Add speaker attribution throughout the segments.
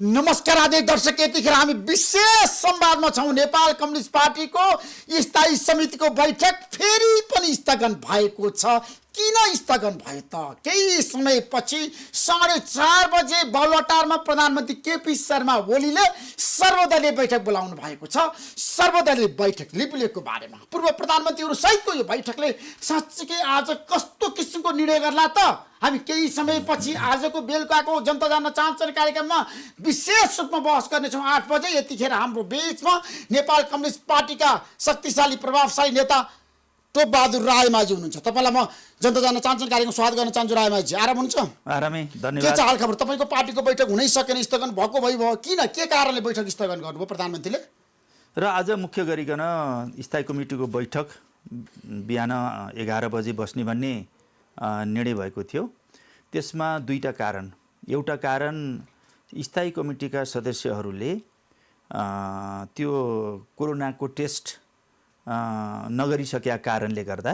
Speaker 1: नमस्कार आदरणीय दर्शक, यतिखेर हामी विशेष संवादमा छौं। नेपाल कम्युनिस्ट पार्टीको स्थायी समितिको बैठक फेरि पनि स्थगन भएको छ। किन स्थगन भयो त? केही समयपछि 4:30 बजे बालुवाटारमा प्रधानमन्त्री केपी शर्मा ओलीले सर्वदलीय बैठक बोलाउनु भएको छ। सर्वदलीय बैठक लिपुलेखको बारेमा पूर्व प्रधानमन्त्रीहरू सहितको यो बैठकले साँच्चै आज कस्तो किसिमको निर्णय गर्ला त? हामी केही समयपछि आजको बेलुकाको जनता जान्न चाहन्छन् कार्यक्रममा विशेष रूपमा बहस गर्नेछौँ। 8 बजे यतिखेर हाम्रो बीचमा नेपाल कम्युनिस्ट पार्टीका शक्तिशाली प्रभावशाली नेता टोप बहादुर रायमाझी हुनुहुन्छ। तपाईँलाई म जनता जान्न चाहन्छन् कार्यक्रम स्वागत गर्न चाहन्छु। रायमाझी आराम हुनुहुन्छ?
Speaker 2: आरामै, धन्यवाद।
Speaker 1: के छ हालखबर? तपाईँको पार्टीको बैठक हुनै सकेन, स्थगन भएको भयो। किन, के कारणले बैठक स्थगन गर्नुभयो प्रधानमन्त्रीले?
Speaker 2: र आज मुख्य गरिकन स्थायी कमिटीको बैठक बिहान 11 बजे बस्ने भन्ने निर्णय भएको थियो। त्यसमा दुईटा कारण। एउटा कारण स्थायी कमिटीका सदस्यहरूले त्यो कोरोनाको टेस्ट नगरिसकेका कारणले गर्दा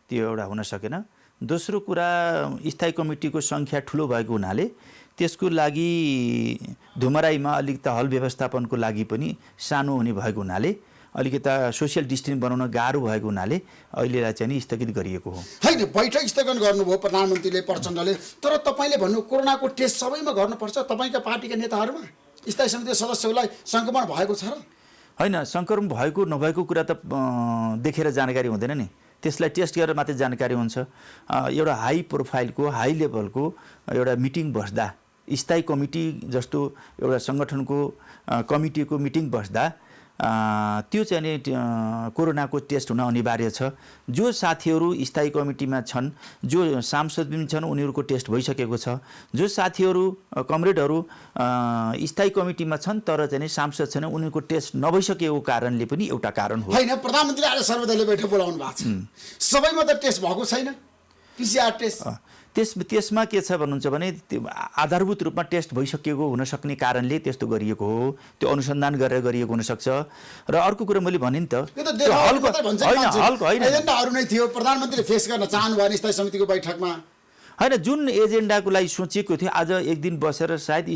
Speaker 2: त्यो एउटा हुन सकेन। दोस्रो कुरा, स्थायी कमिटीको सङ्ख्या ठुलो भएको हुनाले त्यसको लागि धुमराईमा अलिकति हल व्यवस्थापनको लागि पनि सानो हुने भएको हुनाले अलिकता सोसियल डिस्टेन्स बनाउन गाह्रो भएको हुनाले अहिलेलाई चाहिँ नि स्थगित गरिएको हो।
Speaker 1: होइन, बैठक स्थगन गर्नुभयो प्रधानमन्त्रीले प्रचण्डले, तर तपाईँले भन्नु कोरोनाको टेस्ट सबैमा गर्नुपर्छ। तपाईँका पार्टीका नेताहरूमा स्थायी समितिका सदस्यहरूलाई सङ्क्रमण भएको छ र?
Speaker 2: होइन, सङ्क्रमण भएको नभएको कुरा त देखेर जानकारी हुँदैन नि, त्यसलाई टेस्ट गरेर मात्रै जानकारी हुन्छ। एउटा हाई प्रोफाइलको हाई लेभलको एउटा मिटिङ बस्दा, स्थायी कमिटी जस्तो एउटा सङ्गठनको कमिटीको मिटिङ बस्दा त्यो चाहिँ नि कोरोनाको टेस्ट हुन अनिवार्य छ। जो साथीहरू स्थायी कमिटीमा छन्, जो सांसद पनि छन्, उनीहरूको टेस्ट भइसकेको छ। जो साथीहरू कमरेडहरू स्थायी कमिटीमा छन् तर चाहिँ नि सांसद छैन, उनीहरूको टेस्ट नभइसकेको कारणले पनि एउटा कारण हो।
Speaker 1: होइन, प्रधानमन्त्रीले आज सर्वदलीय बैठक बोलाउनु भएको छ। सबैमा त टेस्ट भएको छैन, पिसिआर टेस्ट।
Speaker 2: त्यसमा के छ भन्नुहुन्छ भने आधारभूत रूपमा टेस्ट भइसकेको हुन सक्ने कारणले त्यस्तो गरिएको हो। त्यो अनुसन्धान गरेर गरिएको हुनसक्छ। र अर्को कुरा मैले भने नि त,
Speaker 1: एजेन्डाहरू नै थियो, प्रधानमन्त्रीले फेस गर्न चाहनु भयो स्थायी समितिको बैठकमा।
Speaker 2: होइन, जुन एजेन्डाको लागि सोचिएको थियो आज एक दिन बसेर सायद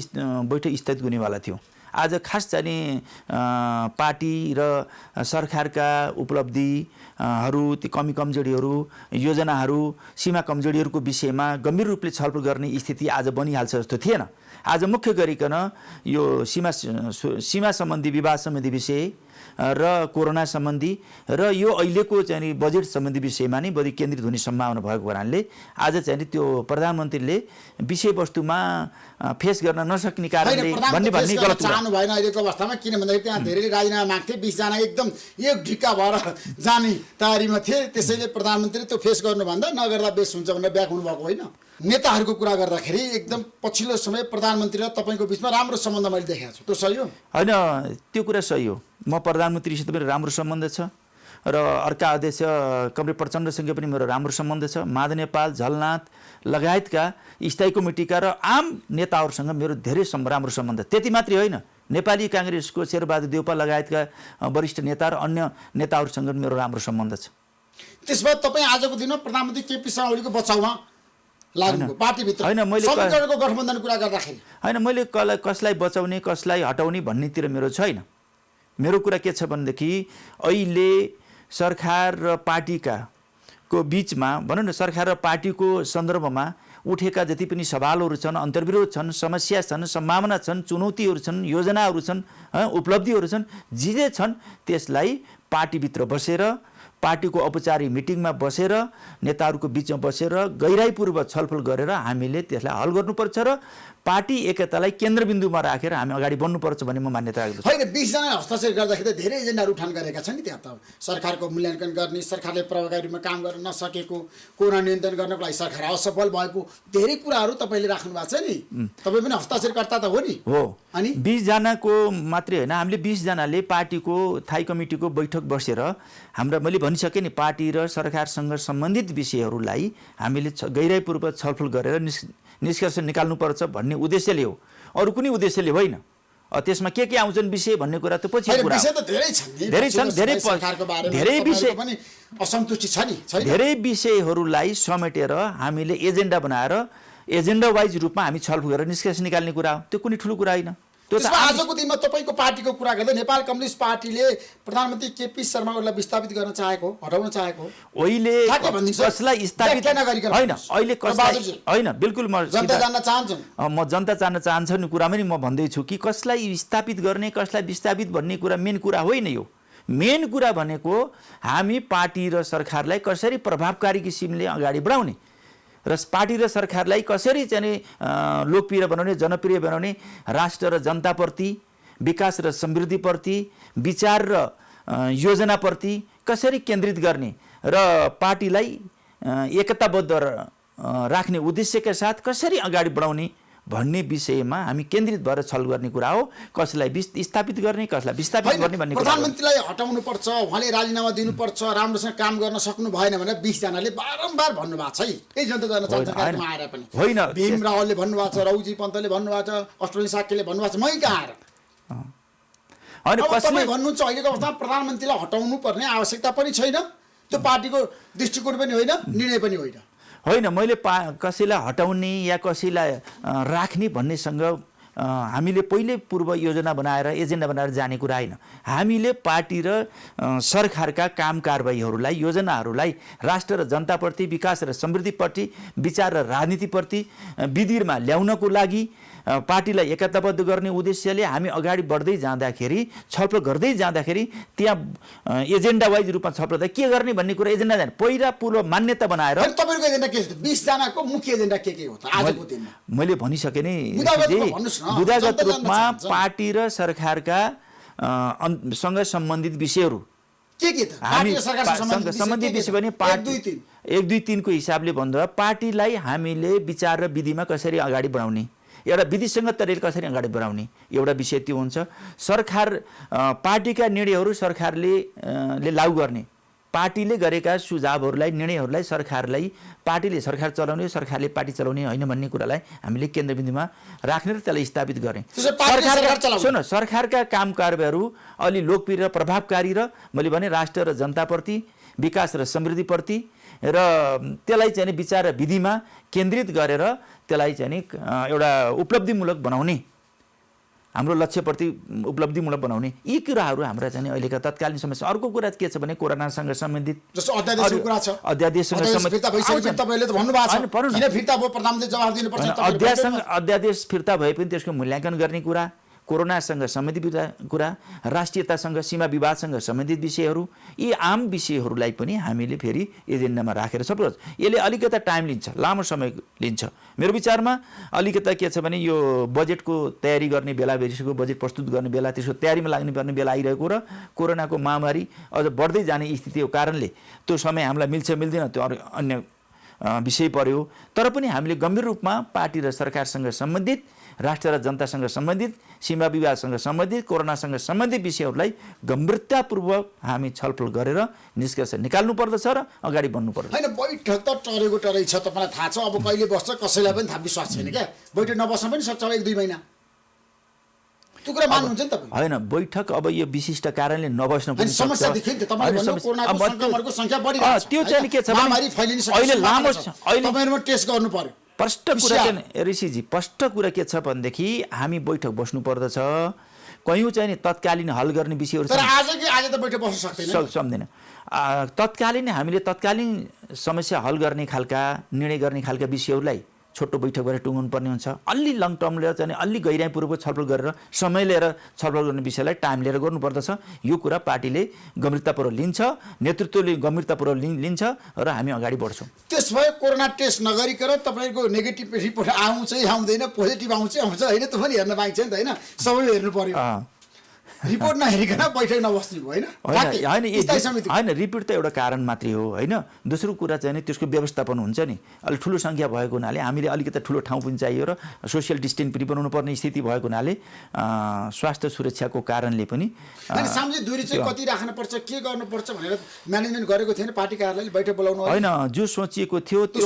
Speaker 2: बैठक स्थगित हुनेवाला थियो। आज खास चाहिँ पार्टी र सरकारका उपलब्धिहरू, ती कमी कमजोरीहरू, योजनाहरू, सीमा कमजोरीहरूको विषयमा गम्भीर रूपले छलफल गर्ने स्थिति आज बनिहाल्छ जस्तो थिएन। आज मुख्य गरिकन यो सीमा सम्बन्धी विवाद सम्बन्धी विषय र कोरोना सम्बन्धी र यो अहिलेको चाहिँ नि बजेट सम्बन्धी विषयमा नै बढी केन्द्रित हुने सम्भावना भएको कारणले आज चाहिँ नि त्यो प्रधानमन्त्रीले विषयवस्तुमा फेस गर्न नसक्ने कारणले भन्ने गलत
Speaker 1: चाहनु भएन अहिलेको अवस्थामा। किन भन्दाखेरि त्यहाँ धेरैले राजीनामा माग्थे, 20 जना एकदम एक ढिक्का भएर जाने तयारीमा थिए। त्यसैले प्रधानमन्त्रीले त्यो फेस गर्नुभन्दा नगर्दा बेस हुन्छ भनेर ब्याक हुनुभएको होइन। नेताहरूको कुरा गर्दाखेरि एकदम पछिल्लो समय प्रधानमन्त्री र तपाईँको बिचमा राम्रो सम्बन्ध मैले देखेको छु, त्यो सही हो?
Speaker 2: होइन, त्यो कुरा सही हो। म प्रधानमन्त्रीसित पनि राम्रो सम्बन्ध छ र अर्का अध्यक्ष कमरेड प्रचण्डसँग पनि मेरो राम्रो सम्बन्ध छ। माधव नेपाल, झलनाथ लगायतका स्थायी कमिटीका र आम नेताहरूसँग मेरो धेरै राम्रो सम्बन्ध। त्यति मात्रै होइन, नेपाली काङ्ग्रेसको शेरबहादुर देउपा लगायतका वरिष्ठ नेता र अन्य नेताहरूसँग मेरो राम्रो सम्बन्ध छ।
Speaker 1: त्यसमा तपाईँ आजको दिनमा प्रधानमन्त्री केपी शर्मा ओलीको बचाउमा लाग्नुभयो पार्टीभित्र?
Speaker 2: होइन, मैले
Speaker 1: समीकरणको गठबन्धनको कुरा गर्दाखेरि
Speaker 2: होइन, मैले कसलाई बचाउने कसलाई हटाउने भन्नेतिर मेरो छैन। मेरो कुरा के छ भनेदेखि अहिले सरकार र पार्टीको बिचमा भनौँ न, सरकार र पार्टीको सन्दर्भमा उठेका जति पनि सवालहरू छन्, अन्तर्विरोध छन्, समस्या छन्, सम्भावना छन्, चुनौतीहरू छन्, योजनाहरू छन्, उपलब्धिहरू छन्, जे छन् त्यसलाई पार्टीभित्र बसेर, पार्टीको औपचारिक मिटिङमा बसेर, नेताहरूको बिचमा बसेर गहिराइपूर्वक छलफल गरेर हामीले त्यसलाई हल गर्नुपर्छ र पार्टी एकतालाई केन्द्रबिन्दुमा राखेर हामी अगाडि बढ्नुपर्छ भन्ने म मान्यता राख्दछु।
Speaker 1: होइन, 20 जना हस्ताक्षर गर्दाखेरि धेरै एजेन्डाहरू उठान गरेका छन् नि। त्यहाँ त सरकारको मूल्याङ्कन गर्ने, सरकारले प्रभावकारी रूपमा काम गर्न नसकेको, कोरोना नियन्त्रण गर्नको लागि सरकार असफल भएको धेरै कुराहरू तपाईँले राख्नु भएको छ नि। तपाईँ पनि हस्ताक्षरकर्ता त हो नि? हो। अनि
Speaker 2: 20 जनाको मात्रै होइन, हामीले 20 जनाले पार्टीको स्थायी कमिटीको बैठक बसेर मैले भनिसकेँ नि, पार्टी र सरकारसँग सम्बन्धित विषयहरूलाई हामीले गहिराइपूर्वक छलफल गरेर निष्कर्ष निकाल्नुपर्छ भन्ने उद्देश्यले हो, अरू कुनै उद्देश्यले होइन। त्यसमा के आउँछन् विषय भन्ने कुरा त पछि कुरा
Speaker 1: हो।
Speaker 2: धेरै विषयहरूलाई समेटेर हामीले एजेन्डा बनाएर एजेन्डा वाइज रूपमा हामी छलफल गरेर निष्कर्ष निकाल्ने कुरा हो। त्यो कुनै ठुलो कुरा होइन। त्यो त
Speaker 1: त्यसमा आजको दिनमा तपाईँको पार्टीको कुरा गर्दा नेपाल कम्युनिस्ट पार्टीले प्रधानमन्त्री केपी शर्मा ओलीलाई विस्थापित गर्न चाहेको, हटाउन चाहेको
Speaker 2: अहिले कसलाई स्थापित होइन, अहिले कसलाई होइन, बिल्कुल म
Speaker 1: जनता जान्न चाहन्छु,
Speaker 2: म जनता जान्न चाहन्छ नि कुरा पनि म भन्दैछु कि कसलाई स्थापित गर्ने कसलाई विस्थापित भन्ने कुरा मेन कुरा होइन। यो मेन कुरा भनेको हामी पार्टी र सरकारलाई कसरी प्रभावकारी किसिमले अगाडि बढाउने र पार्टी र सरकारलाई कसरी चाहिँ लोकप्रिय बनाउने, जनप्रिय बनाउने, राष्ट्र र जनताप्रति, विकास र समृद्धिप्रति, विचार र योजनाप्रति कसरी केन्द्रित गर्ने र पार्टीलाई एकताबद्ध राख्ने उद्देश्यका साथ कसरी अगाडि बढाउने भन्ने विषयमा हामी केन्द्रित भएर छल गर्ने कुरा हो। कसलाई स्थापित गर्ने, कसलाई विस्थापित गर्ने भन्ने कुरा।
Speaker 1: प्रधानमन्त्रीलाई हटाउनु पर्छ, उहाँले राजीनामा दिनुपर्छ, राम्रोसँग काम गर्न सक्नु भएन भनेर 20 जनाले बारम्बार भन्नुभएको छ। यही जनता जान्न चाहन्छ कार्यक्रममा आएर पनि
Speaker 2: होइन,
Speaker 1: भीम रावलले भन्नुभएको छ, रौजी पन्तले भन्नुभएको छ, अष्टोली साक्यले भन्नुभएको छ, मै कहाँ आएर
Speaker 2: होइन
Speaker 1: कसले भन्नुहुन्छ अहिलेको अवस्थामा प्रधानमन्त्रीलाई हटाउनु पर्ने आवश्यकता पनि छैन, त्यो पार्टीको दृष्टिकोण पनि होइन, निर्णय पनि होइन।
Speaker 2: होइन, मैले कसैलाई हटाउने या कसैलाई राख्ने भन्नेसँग हामीले पहिले पूर्व योजना बनाएर एजेन्डा बनाएर जाने कुरा होइन। हामीले पार्टी र सरकारका काम कारबाहीहरूलाई, योजनाहरूलाई राष्ट्र र जनताप्रति, विकास र समृद्धिप्रति, विचार र राजनीतिप्रति विधिमा ल्याउनको लागि पार्टीलाई एकताबद्ध गर्ने उद्देश्यले हामी अगाडि बढ्दै जाँदाखेरि, छलफल गर्दै जाँदाखेरि त्यहाँ एजेन्डा वाइज रूपमा छलफल के गर्ने भन्ने कुरा एजेन्डा जाने पहिला पूर्व मान्यता बनाएर।
Speaker 1: तपाईँको एजेन्डा के छ? 20 जनाको मुख्य एजेन्डा के हो त आजको दिनमा?
Speaker 2: मैले भनिसकेँ नि, बुदागत रूपमा पार्टी र सरकारका सँग सम्बन्धित विषयहरू
Speaker 1: के त?
Speaker 2: हामी सम्बन्धित विषय भने पार्टी 1 2 3 को हिसाबले भन्दा पार्टीलाई हामीले विचार र विधिमा कसरी अगाडि बढाउने, एउटा विधिसँग तरिकाले कसरी अगाडि बढाउने एउटा विषय त्यो हुन्छ। सरकार पार्टीका निर्णयहरू सरकारले लागू गर्ने, पार्टीले गरेका सुझावहरूलाई, निर्णयहरूलाई सरकारलाई, पार्टीले सरकार चलाउने, सरकारले पार्टी चलाउने होइन भन्ने कुरालाई हामीले केन्द्रबिन्दुमा राख्ने र त्यसलाई स्थापित गर्ने। सरकारका काम कारबाहीहरू अलि लोकप्रिय र प्रभावकारी र मैले भने राष्ट्र र जनताप्रति, विकास र समृद्धिप्रति र त्यसलाई चाहिँ विचार र विधिमा केन्द्रित गरेर त्यसलाई चाहिँ एउटा उपलब्धिमूलक बनाउने, हाम्रो लक्ष्यप्रति उपलब्धिमूलक बनाउने, यी कुराहरू हाम्रा चाहिँ अहिलेका तत्कालीन समस्या। अर्को कुरा के छ भने कोरोनासँग सम्बन्धित
Speaker 1: जस्तो अध्यादेशको कुरा छ,
Speaker 2: अध्यादेशसँग सम्बन्धित
Speaker 1: तपाईले त भन्नुभएको छ किन फिर्ता भयो, प्रधानमन्त्रीले जवाफ दिनुपर्छ।
Speaker 2: अध्यादेश फिर्ता भए पनि त्यसको मूल्याङ्कन गर्ने कुरा, कोरोनासँग सम्बन्धित कुरा, राष्ट्रियतासँग, सीमा विवादसँग सम्बन्धित विषयहरू, यी आम विषयहरूलाई पनि हामीले फेरि एजेन्डामा राखेर सपोज यसले अलिकता टाइम लिन्छ, लामो समय लिन्छ। मेरो विचारमा अलिकता के छ भने यो बजेटको तयारी गर्ने बेला, भइसक्यो बजेट प्रस्तुत गर्ने बेला, त्यसको तयारीमा लाग्ने पर्ने बेला आइरहेको र कोरोनाको महामारी अझ बढ्दै जाने स्थितिको कारणले त्यो समय हामीलाई मिल्छ मिल्दैन त्यो अन्य विषय पर्यो। तर पनि हामीले गम्भीर रूपमा पार्टी र सरकारसँग सम्बन्धित, राष्ट्र र जनतासँग सम्बन्धित, सीमा विवादसँग सम्बन्धित, कोरोनासँग सम्बन्धित विषयहरूलाई गम्भीरतापूर्वक हामी छलफल गरेर निष्कर्ष निकाल्नु पर्दछ र अगाडि बढ्नु पर्दछ।
Speaker 1: होइन, बैठक त टरेको टरै छ, तपाईँलाई थाहा छ। अब कहिले बस्छ कसैलाई पनि थाहा विश्वास छैन क्या। बैठक नबस्न पनि सक्छ 1 2 महिना, त्यो कुरा मान्नुहुन्छ नि तपाईँ?
Speaker 2: होइन, बैठक अब यो विशिष्ट कारणले नबस्न पनि सक्छ।
Speaker 1: समस्या देखियो नि त, तपाईँले भन्नु कोरोनाको संक्रमणको संख्या बढिरहेको छ।
Speaker 2: त्यो चाहिँ के छ भने
Speaker 1: महामारी फैलिन्छ,
Speaker 2: अहिले लामो
Speaker 1: तपाईँहरुमा टेस्ट गर्नु पर्यो।
Speaker 2: प्रष्ट कुरा चाहिँ ऋषिजी, प्रष्ट कुरा के छ भनेदेखि हामी बैठक बस्नु पर्दछ, कयौँ चाहिँ नि तत्कालीन हल गर्ने विषयहरू
Speaker 1: तर आज त बैठक बस्न सक्दैन,
Speaker 2: सक्दैन। तत्कालीन हामीले तत्कालीन समस्या हल गर्ने खालका, निर्णय गर्ने खालका विषयहरूलाई छोटो बैठक गरेर टुङ्गाउनु पर्ने हुन्छ। अलि लङ टर्म लिएर चाहिँ अलि गहिराइपूर्वक छलफल गरेर समय लिएर छलफल गर्ने विषयलाई टाइम लिएर गर्नुपर्दछ। यो कुरा पार्टीले गम्भीरतापूर्वक लिन्छ, नेतृत्वले गम्भीरतापूर्वक लिन्छ र हामी अगाडि बढ्छौँ।
Speaker 1: त्यसभए कोरोना टेस्ट नगरिकन तपाईँको नेगेटिभ रिपोर्ट आउँछ आउँदैन, पोजिटिभ आउँछ होइन, त्यो पनि हेर्न पाइन्छ नि त होइन, सबै हेर्नु पर्यो। रिपोर्ट नहेरिकन बैठक नबस्ने भयो
Speaker 2: होइन, रिपोर्ट त एउटा कारण मात्रै हो होइन। दोस्रो कुरा चाहिँ नि त्यसको व्यवस्थापन हुन्छ नि, अलिक ठुलो सङ्ख्या भएको हुनाले हामीले अलिकति ठुलो ठाउँ पनि चाहियो र सोसियल डिस्टेन्स पनि बनाउनु पर्ने स्थिति भएको हुनाले स्वास्थ्य सुरक्षाको कारणले पनि
Speaker 1: सामाजिक दूरी चाहिँ कति राख्नुपर्छ, के गर्नुपर्छ भनेर म्यानेजमेन्ट गरेको थिएन पार्टी कार्यालयले बैठक बोलाउनु
Speaker 2: होइन। जो सोचिएको थियो त्यो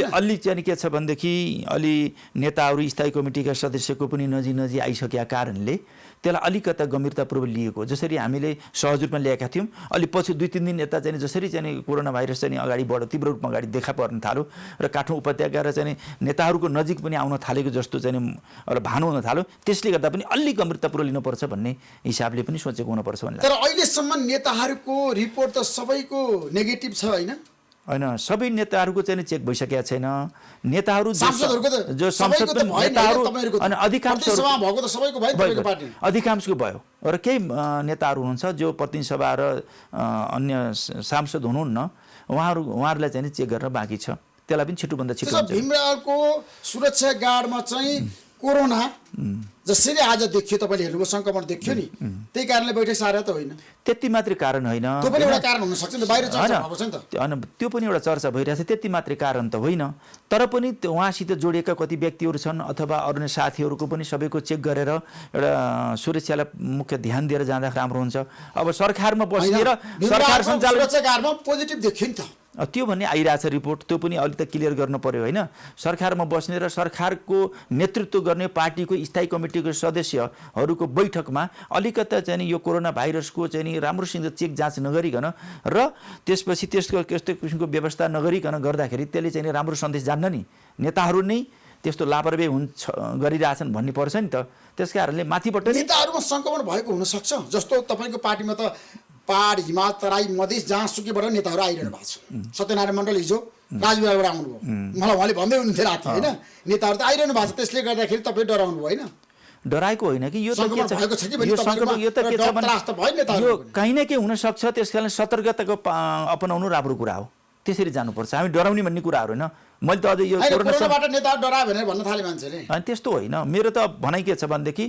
Speaker 2: अलि चाहिँ के छ भनेदेखि अलि नेताहरू स्थायी कमिटीका सदस्यको पनि नजिक आइसकेका कारणले त्यसलाई अलिकता गम्भीर गम्भीरतापूर्वक लिएको जसरी हामीले सहज रूपमा ल्याएका थियौँ अलि पछि 2-3 दिन यता चाहिँ जसरी चाहिँ कोरोना भाइरस चाहिँ अगाडि बढ्यो तीव्र रूपमा अगाडि देखा पर्न थाल्यो र काठमाडौँ उपत्यका र चाहिँ नेताहरूको नजिक पनि आउन थालेको जस्तो चाहिँ भान हुन थाल्यो त्यसले गर्दा पनि अलि गम्भीरतापूर्वक लिनुपर्छ भन्ने हिसाबले पनि सोचेको हुनुपर्छ भन्ने
Speaker 1: तर अहिलेसम्म नेताहरूको रिपोर्ट त सबैको नेगेटिभ छ होइन
Speaker 2: होइन सबै नेताहरूको चाहिँ चेक भइसकेका छैन नेताहरू
Speaker 1: सांसदहरूको
Speaker 2: जो संसद नेताहरू अनि अधिकांशको भयो र केही नेताहरू हुनुहुन्छ जो प्रतिनिधि सभा र अन्य सांसद हुनुहुन्न उहाँहरूलाई चाहिँ चेक गर्न बाँकी छ त्यसलाई पनि छिटोभन्दा छिटो हुन्छ
Speaker 1: भीमरालको सुरक्षा गार्डमा चाहिँ कोरोना जसरी आज देखियो तपाईँले हेर्नुभयो सङ्क्रमण देखियो नि त्यही कारणले बैठक सारे त होइन
Speaker 2: त्यति मात्रै कारण होइन
Speaker 1: त्यो पनि एउटा कारण हुन सक्छ नि बाहिर चर्चा भएको छ नि त
Speaker 2: होइन त्यो पनि एउटा चर्चा भइरहेछ त्यति मात्रै कारण त होइन तर पनि उहाँसित जोडिएका कति व्यक्तिहरू छन् अथवा अरू साथीहरूको पनि सबैको चेक गरेर एउटा सुरक्षालाई मुख्य ध्यान दिएर जाँदा राम्रो हुन्छ अब सरकारमा बसेर सरकार
Speaker 1: सञ्चालन पोजिटिभ देखियो नि त
Speaker 2: त्यो भन्ने आइरहेछ रिपोर्ट त्यो पनि अलिक त क्लियर गर्नु पर्यो होइन सरकारमा बस्ने र सरकारको नेतृत्व गर्ने पार्टीको स्थायी कमिटीको सदस्यहरूको बैठकमा अलिकता चाहिँ यो कोरोना भाइरसको चाहिँ राम्रोसँग चेक जाँच नगरिकन र त्यसपछि त्यस्तो किसिमको व्यवस्था नगरिकन गर्दाखेरि त्यसले चाहिँ राम्रो सन्देश जान्न नि नेताहरू नै त्यस्तो लापरवाही गरिरहेछन् भन्ने पर्छ नि त त्यसकारणले माथिबाट
Speaker 1: नेताहरूमा सङ्क्रमण भएको हुनसक्छ जस्तो तपाईँको पार्टीमा त पहाड हिमाल तराई मधेस जहाँसुकैबाट नेताहरू आइरहनु भएको छ सत्यनारायण मण्डल हिजो राजविहारबाट आउनुभयो मलाई उहाँले भन्दै हुनुहुन्थ्यो राति होइन नेताहरू त आइरहनु भएको छ त्यसले गर्दाखेरि तपाईँ डराउनु भयो होइन
Speaker 2: डराएको होइन कि यो कहीँ न केही हुनसक्छ त्यस कारण सतर्कताको अपनाउनु राम्रो कुरा हो त्यसरी जानुपर्छ हामी डराउने भन्ने कुराहरू होइन मैले त अझै यो
Speaker 1: कोरोनाबाट नेताहरू डरायो भनेर भन्न थाले मान्छेले
Speaker 2: होइन त्यस्तो होइन मेरो त भनाइ के छ भनेदेखि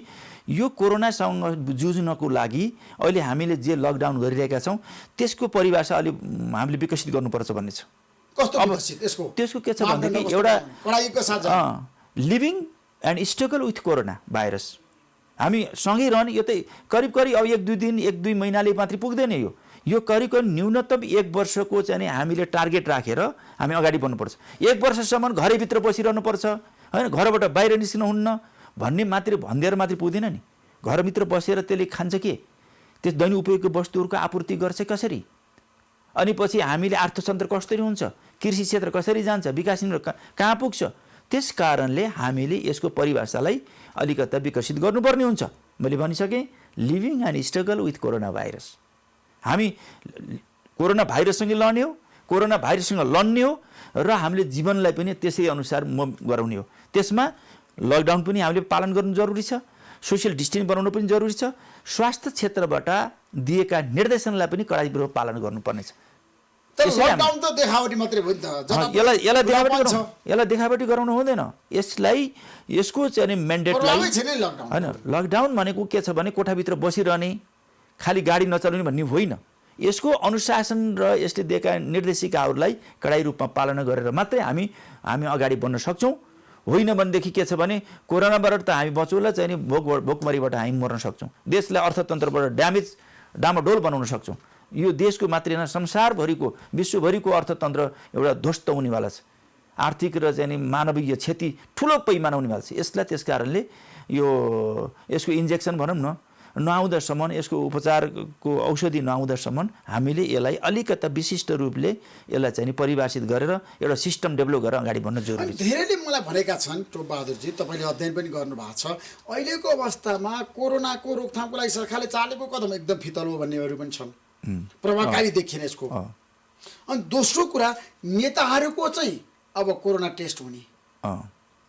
Speaker 2: यो कोरोनासँग जुझ्नको लागि अहिले हामीले जे लकडाउन गरिरहेका छौँ त्यसको परिभाषा अलि हामीले विकसित गर्नुपर्छ भन्ने छ त्यसको के छ भनेदेखि एउटा living and struggle with corona virus हामी सँगै रहने यो त करिब अब 1-2 दिन 1-2 महिनाले मात्रै पुग्दैन यो करिब न्यूनतम 1 वर्षको चाहिँ हामीले टार्गेट राखेर हामी अगाडि बढ्नुपर्छ 1 वर्षसम्म घरैभित्र बसिरहनुपर्छ होइन घरबाट बाहिर निस्किनुहुन्न भन्ने मात्रै भन्देर मात्रै पुग्दैन नि घरभित्र बसेर त्यसले खान्छ के त्यस दैनिक उपयोगको वस्तुहरूको आपूर्ति गर्छ कसरी अनि पछि हामीले अर्थतन्त्र कसरी हुन्छ कृषि क्षेत्र कसरी जान्छ विकास कहाँ पुग्छ त्यस कारणले हामीले यसको परिभाषालाई अलिकता विकसित गर्नुपर्ने हुन्छ मैले भनिसकेँ living and struggle with corona virus हामी कोरोना भाइरससँग लड्ने हो कोरोना भाइरससँग लड्ने हो र हामीले जीवनलाई पनि त्यसै अनुसार गराउने हो त्यसमा लकडाउन पनि हामीले पालन गर्नु जरुरी छ सोसियल डिस्टेन्स बनाउनु पनि जरुरी छ स्वास्थ्य क्षेत्रबाट दिएका निर्देशनलाई पनि कडाइपूर्वक पालन गर्नुपर्ने छ
Speaker 1: लकडाउन त देखावटी मात्रै हो नि त
Speaker 2: यसलाई देखावटी गराउनु हुँदैन यसको चाहिँ मेन्डेटलाई होइन लकडाउन भनेको के छ भने कोठाभित्र बसिरहने खाली गाडी नचलाउने भन्ने होइन यसको अनुशासन र यसले दिएका निर्देशिकाहरूलाई कडाइ रूपमा पालना गरेर मात्रै हामी अगाडि बढ्न सक्छौँ होइन भनेदेखि के छ भने कोरोनाबाट त हामी बचौँला चाहिँ भोकमरीबाट हामी मर्न सक्छौँ देशलाई अर्थतन्त्रबाट डामाडोल बनाउन सक्छौँ यो देशको मात्रै होइन संसारभरिको विश्वभरिको अर्थतन्त्र एउटा ध्वस्त हुनेवाला छ आर्थिक र चाहिँ मानवीय क्षति ठुलो पैमाना हुनेवाला छ यसलाई त्यस कारणले यसको इन्जेक्सन भनौँ न नआउँदासम्म यसको उपचारको औषधि नआउँदासम्म हामीले यसलाई अलिकता विशिष्ट रूपले यसलाई चाहिँ परिभाषित गरेर एउटा सिस्टम डेभलप गरेर अगाडि बढ्न जरुरी छ
Speaker 1: धेरैले मलाई भनेका छन् टोपबहादुरजी तपाईँले अध्ययन पनि गर्नुभएको छ अहिलेको अवस्थामा कोरोनाको रोकथामको लागि सरकारले चालेको कदम एकदम फितल हो भन्नेहरू पनि छन् प्रभावकारी देखिएन यसको अनि दोस्रो कुरा नेताहरूको चाहिँ अब कोरोना टेस्ट हुने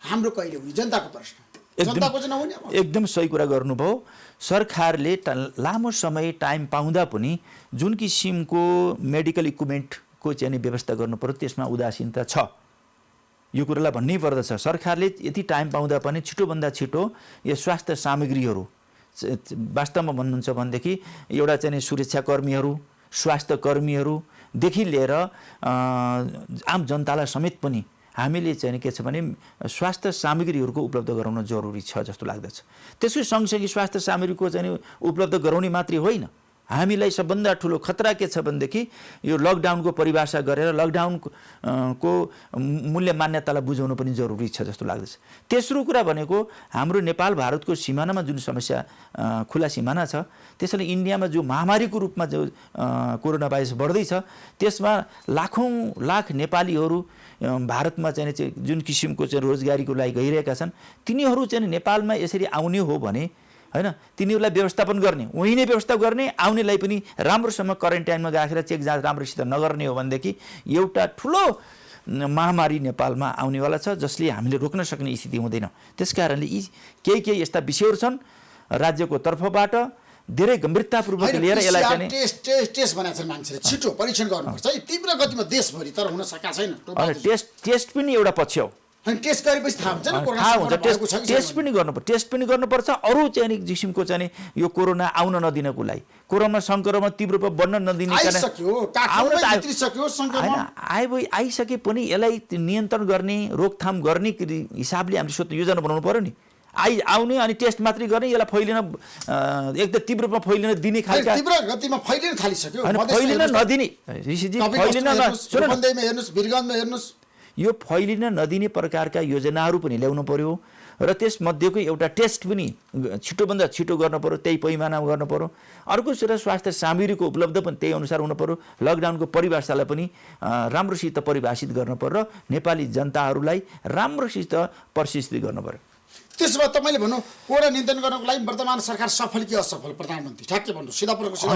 Speaker 1: हाम्रो कहिले हुने जनताको प्रश्न
Speaker 2: एकदम सही कुरा गर्नुभयो सरकारले लामो समय टाइम पाउँदा पनि जुन किसिमको मेडिकल इक्विपमेन्टको चाहिँ व्यवस्था गर्नु पर्यो त्यसमा उदासीनता छ यो कुरालाई भन्नै पर्दछ सरकारले यति टाइम पाउँदा पनि छिटोभन्दा छिटो यो स्वास्थ्य सामग्रीहरू वास्तवमा भन्नुहुन्छ भनेदेखि एउटा चाहिँ सुरक्षाकर्मीहरू स्वास्थ्य कर्मीहरूदेखि लिएर आम जनतालाई समेत पनि हामीले चाहिँ के छ भने स्वास्थ्य सामग्रीहरूको उपलब्ध गराउन जरुरी छ जस्तो लाग्दछ त्यसको सँगसँगै स्वास्थ्य सामग्रीको चाहिँ उपलब्ध गराउने मात्रै होइन हामीलाई सबभन्दा ठुलो खतरा के छ भनेदेखि यो लकडाउनको परिभाषा गरेर लकडाउनको मूल्य मान्यतालाई बुझाउनु पनि जरुरी छ जस्तो लाग्दछ। तेस्रो कुरा भनेको हाम्रो नेपाल भारतको सिमानामा जुन समस्या खुला सिमाना छ, त्यसैले इन्डियामा जो महामारीको रूपमा जो कोरोना भाइरस बढ्दैछ त्यसमा लाख नेपालीहरू भारतमा चाहिँ जुन किसिमको चाहिँ रोजगारीको लागि गइरहेका छन्, तिनीहरू चाहिँ नेपालमा यसरी आउने हो भने हैन, तिनीहरूलाई व्यवस्थापन गर्ने, उही नै व्यवस्था गर्ने, आउनेलाई पनि राम्रोसँग क्वारेन्टाइनमा राखेर चेक जाँच राम्रोसित नगर्ने हो भनेदेखि एउटा ठुलो महामारी नेपालमा आउनेवाला छ जसले हामीले रोक्न सक्ने स्थिति हुँदैन। त्यसकारणले यी केही यस्ता विषयहरू छन् राज्यको तर्फबाट धेरै गम्भीरतापूर्वक लिएर यसलाई चाहिँ
Speaker 1: टेस्ट बनाएको छ मान्छेले, छिटो परीक्षण गर्नुपर्छ है तीव्र गतिमा देशभरि, तर हुन सकेको छैन।
Speaker 2: टेस्ट पनि एउटा पक्ष हो,
Speaker 1: टेस्ट गरेपछि थाहा हुन्छ नि
Speaker 2: थाहा हुन्छ। टेस्ट पनि गर्नुपर्छ। अरू चाहिँ किसिमको चाहिँ यो कोरोना आउन नदिनको लागि, कोरोना सङ्क्रमण तीव्र रूपमा बढ्न नदिने आइसके पनि यसलाई नियन्त्रण गर्ने, रोकथाम गर्ने हिसाबले हामीले स्वतः योजना बनाउनु पर्यो नि। आउने अनि टेस्ट मात्रै गर्ने, यसलाई फैलिन एकदम तीव्र रूपमा फैलिन दिने खालका
Speaker 1: तीव्र गतिमा फैलिन थालिसक्यो,
Speaker 2: फैलिन नदिने ऋषिजी, फैलिन
Speaker 1: हेर्नुस्
Speaker 2: यो फैलिन नदिने प्रकारका योजनाहरू पनि ल्याउनु पर्यो र त्यसमध्येको एउटा टेस्ट पनि छिटोभन्दा छिटो गर्नु पर्यो, त्यही पैमानामा गर्नु पर्यो। अर्को कुरा स्वास्थ्य सामग्रीको उपलब्ध पनि त्यही अनुसार हुनु पर्यो। लकडाउनको परिभाषालाई पनि राम्रोसित परिभाषित गर्नु पर्यो र नेपाली जनताहरूलाई राम्रोसित प्रशिक्षित गर्नु पर्यो।
Speaker 1: त्यसो भए तपाईँले भन्नु कोरोना नियन्त्रण गर्नको लागि वर्तमान सरकार सफल कि असफल? प्रधानमन्त्री ठ्याक्कै भन्नु सिधा प्रश्न।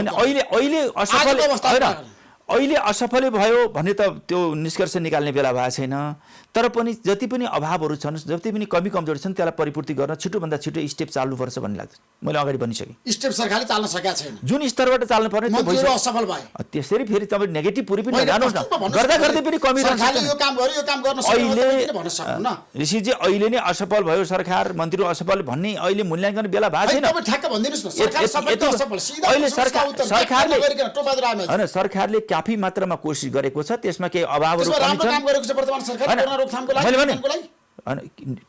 Speaker 2: अहिले असफलै भयो भने त त्यो निष्कर्ष निकाल्ने बेला भएको छैन, तर पनि जति पनि अभावहरू छन्, जति पनि कमी कमजोरी छन् त्यसलाई परिपूर्ति गर्न छिटोभन्दा छिटो स्टेप चाल्नुपर्छ भन्ने लाग्छ। मैले अगाडि भनिसकेँ,
Speaker 1: स्टेप सरकारले चाल्न सकेको छैन,
Speaker 2: जुन स्तरबाट चाल्नु पर्ने
Speaker 1: असफल भयो।
Speaker 2: त्यसरी फेरि तपाईँ नेगेटिभ पुरै पनि नजानुहोस् न, गर्दा गर्दै पनि कमी रहन्छ। ऋषिजी अहिले नै असफल भयो सरकार, मन्त्री असफल भन्ने अहिले मूल्याङ्कन बेला भएको छैन। अहिले सरकारले काफी मात्रामा कोसिस गरेको छ, त्यसमा केही अभावहरू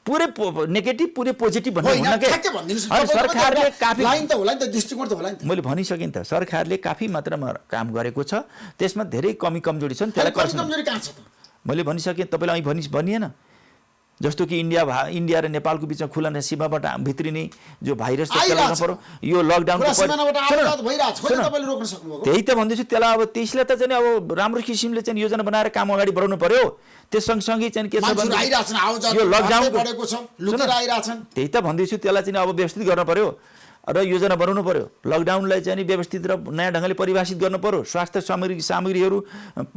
Speaker 2: पुरै नेगेटिभ पुरै पोजिटिभ सरकारले काफी, मैले भनिसकेँ नि त, सरकारले काफी मात्रामा काम गरेको छ, त्यसमा धेरै कमी कमजोरी छन्। मैले भनिसकेँ तपाईँलाई भनिएन, जस्तो कि इन्डिया र नेपालको बिचमा खुला सीमाबाट भित्रिने जो भाइरस यो लकडाउनको त्यही त भन्दैछु। त्यसलाई अब त्यसलाई त चाहिँ अब राम्रो किसिमले चाहिँ योजना बनाएर काम अगाडि बढाउनु पर्यो। त्यस सँगसँगै चाहिँ के छ भने यो लकडाउन त्यही त भन्दैछु, त्यसलाई चाहिँ अब व्यवस्थित गर्न पर्यो र योजना बनाउनु पर्यो। लकडाउनलाई चाहिँ व्यवस्थित र नयाँ ढङ्गले परिभाषित गर्नु पर्यो। स्वास्थ्य सामग्रीहरू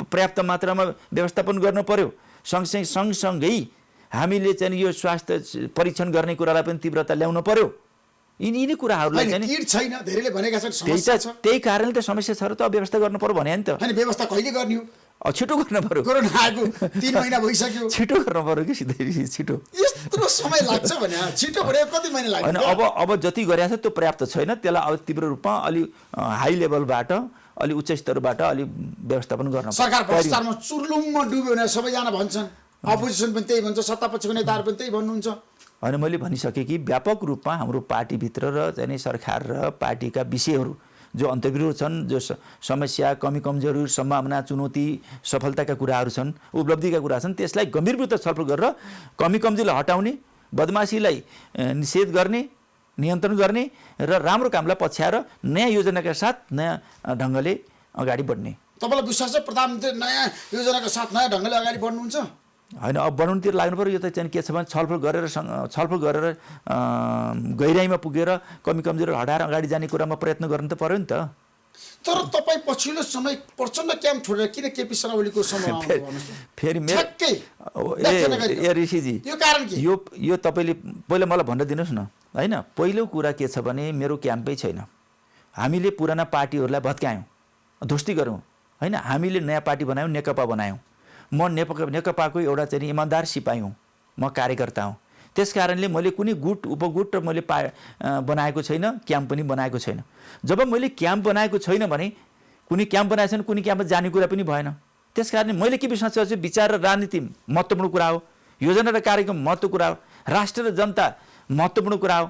Speaker 2: पर्याप्त मात्रामा व्यवस्थापन गर्नु पर्यो। सँगसँगै हामीले चाहिँ यो स्वास्थ्य परीक्षण गर्ने कुरालाई पनि तीव्रता ल्याउनु पर्यो। यिनी कुराहरूलाई चाहिँ त्यही कारणले त समस्या छ र त व्यवस्था गर्नु पर्यो भने नि त।
Speaker 1: व्यवस्था कहिले गर्ने हो?
Speaker 2: छिटो गर्न पर्यो,
Speaker 1: कोरोना आएको 3 महिना भइसक्यो,
Speaker 2: छिटो गर्न पर्यो कि सिधै छिटो।
Speaker 1: यत्रो समय लाग्छ भने छिटो भने कति महिना लाग्छ?
Speaker 2: अब जति गरेको छ त्यो पर्याप्त छैन, त्यसलाई अब तीव्र रूपमा अलि हाई लेभलबाट अलि उच्च स्तरबाट अलि व्यवस्थापन गर्न पर्यो।
Speaker 1: सरकार भ्रष्टाचारमा चुर्लुममा डुब्यो भने सबैजना भन्छन्, अपोजिसन पनि त्यही भन्छ, सत्तापक्षको नेताहरू पनि त्यही भन्नुहुन्छ।
Speaker 2: होइन, मैले भनिसकेँ कि व्यापक रूपमा हाम्रो पार्टीभित्र र चाहिँ सरकार र पार्टीका विषयहरू जो अन्तर्गत छन्, जो समस्या कमी कमजोरी सम्भावना चुनौती सफलताका कुराहरू छन्, उपलब्धिका कुराहरू छन्, त्यसलाई गम्भीरपूर्वक छलफल गरेर कमी कमजोरीलाई हटाउने, बदमासीलाई निषेध गर्ने, नियन्त्रण गर्ने र राम्रो कामलाई पछ्याएर नयाँ योजनाका साथ नयाँ ढङ्गले अगाडि बढ्ने।
Speaker 1: तपाईँलाई विश्वास छ प्रधानमन्त्री नयाँ योजनाका साथ नयाँ ढङ्गले अगाडि बढ्नुहुन्छ?
Speaker 2: होइन, अब बनाउनुतिर लाग्नु पर्यो। यो त चाहिँ के छ भने छलफल गरेर गहिराइमा पुगेर कमी कमजोरी हटाएर अगाडि जाने कुरामा प्रयत्न गर्नु त पर्यो नि त।
Speaker 1: तर तपाईँ पछिल्लो समय प्रचण्ड क्याम्प छोडेर किन केपी शर्मा ओलीको समयमा
Speaker 2: फेरि ऋषिजी
Speaker 1: यो कारण के?
Speaker 2: यो तपाईँले पहिला मलाई भन्न दिनुहोस् न। होइन, पहिलो कुरा के छ भने मेरो क्याम्पै छैन। हामीले पुराना पार्टीहरूलाई भत्कायौँ, ध्वस्ती गऱ्यौँ। होइन, हामीले नयाँ पार्टी बनायौँ, नेकपा बनायौँ। म नेकपाको एउटा चाहिँ इमान्दार सिपाही हुँ, म कार्यकर्ता हुँ। त्यस कारणले मैले कुनै गुट उपगुट र मैले बनाएको छैन, क्याम्प पनि बनाएको छैन। जब मैले क्याम्प बनाएको छैन भने कुनै क्याम्प बनाएको छैन, कुनै क्याम्पमा जाने कुरा पनि भएन। त्यस कारणले मैले के विश्वास गर्छु, विचार र राजनीति महत्त्वपूर्ण कुरा हो, योजना र कार्यक्रम महत्त्वपूर्ण कुरा हो, राष्ट्र र जनता महत्त्वपूर्ण कुरा हो।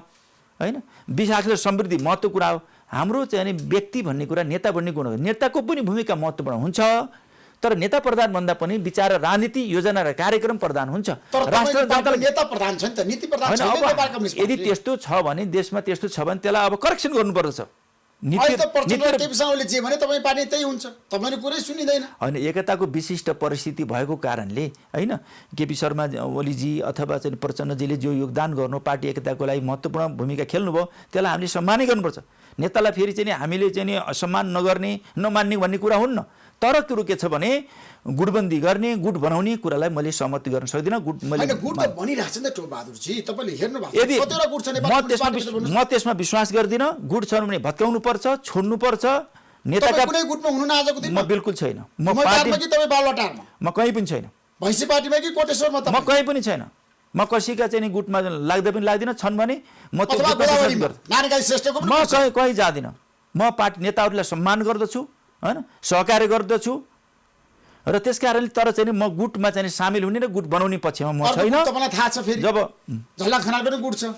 Speaker 2: होइन, विकास र समृद्धि महत्त्वपूर्ण कुरा हो। हाम्रो चाहिँ नि व्यक्ति भन्ने कुरा, नेता भन्ने गुण, नेताको पनि भूमिका महत्त्वपूर्ण हुन्छ, तर नेता प्रधान भन्दा पनि विचार, राजनीति, योजना र कार्यक्रम प्रधान हुन्छ।
Speaker 1: राष्ट्र नेता प्रधान छ नि त, नीति प्रधान छैन नेपाल कम्युनिस्ट
Speaker 2: पार्टी। यदि त्यस्तो छ भने, देशमा त्यस्तो छ भने त्यसलाई अब करेक्सन गर्नुपर्छ।
Speaker 1: अहिले त प्रचण्ड केपी शर्माले जे भने तपाईँ पार्टी त्यही हुन्छ, तपाईँले कुरै सुनिँदैन।
Speaker 2: होइन, एकताको विशिष्ट परिस्थिति भएको कारणले होइन, केपी शर्मा ओलीजी अथवा चाहिँ प्रचण्डजीले जो योगदान गर्नु, पार्टी एकताको लागि महत्त्वपूर्ण भूमिका खेल्नुभयो, त्यसलाई हामीले सम्मानै गर्नुपर्छ। नेतालाई फेरि चाहिँ हामीले चाहिँ असम्मान नगर्ने, नमान्ने भन्ने कुरा हुन्न। तर कुरो के छ भने गुटबन्दी गर्ने, गुट बनाउने कुरालाई मैले सहमति गर्न सक्दिनँ। गुट मैले
Speaker 1: गुट त बनिरहेछ नि त टोपबहादुरजी, तपाईँले हेर्नु भएको
Speaker 2: यदि
Speaker 1: कतिवटा गुट छ नेपालमा,
Speaker 2: म त्यसमा विश्वास गर्दिनँ। गुट छ भने भत्काउनु पर्छ, छोड्नु पर्छ। नेताका
Speaker 1: कुनै गुटमा हुनु न आजको दिनमा?
Speaker 2: म बिल्कुल छैन। म
Speaker 1: पार्टीमा कि तपाईँ बालुवाटारमा?
Speaker 2: म कहीँ पनि छैन।
Speaker 1: भैँसी पार्टीमा कि कोटेश्वरमा?
Speaker 2: म कहीँ पनि छैन। म कसैका चाहिँ गुटमा लाग्दै पनि लाग्दिनँ। छन् भने म त्यो कहीँ जाँदिनँ। म पार्टी नेताहरूलाई सम्मान गर्दछु, होइन, सहकार्य गर्दछु र त्यस कारणले तर चाहिँ म गुटमा चाहिँ सामेल हुने र गुट बनाउने पक्षमा म छैन।
Speaker 1: तपाईँलाई थाहा छ फेरि
Speaker 2: जब
Speaker 1: झल्ला खनालको पनि गुट छ,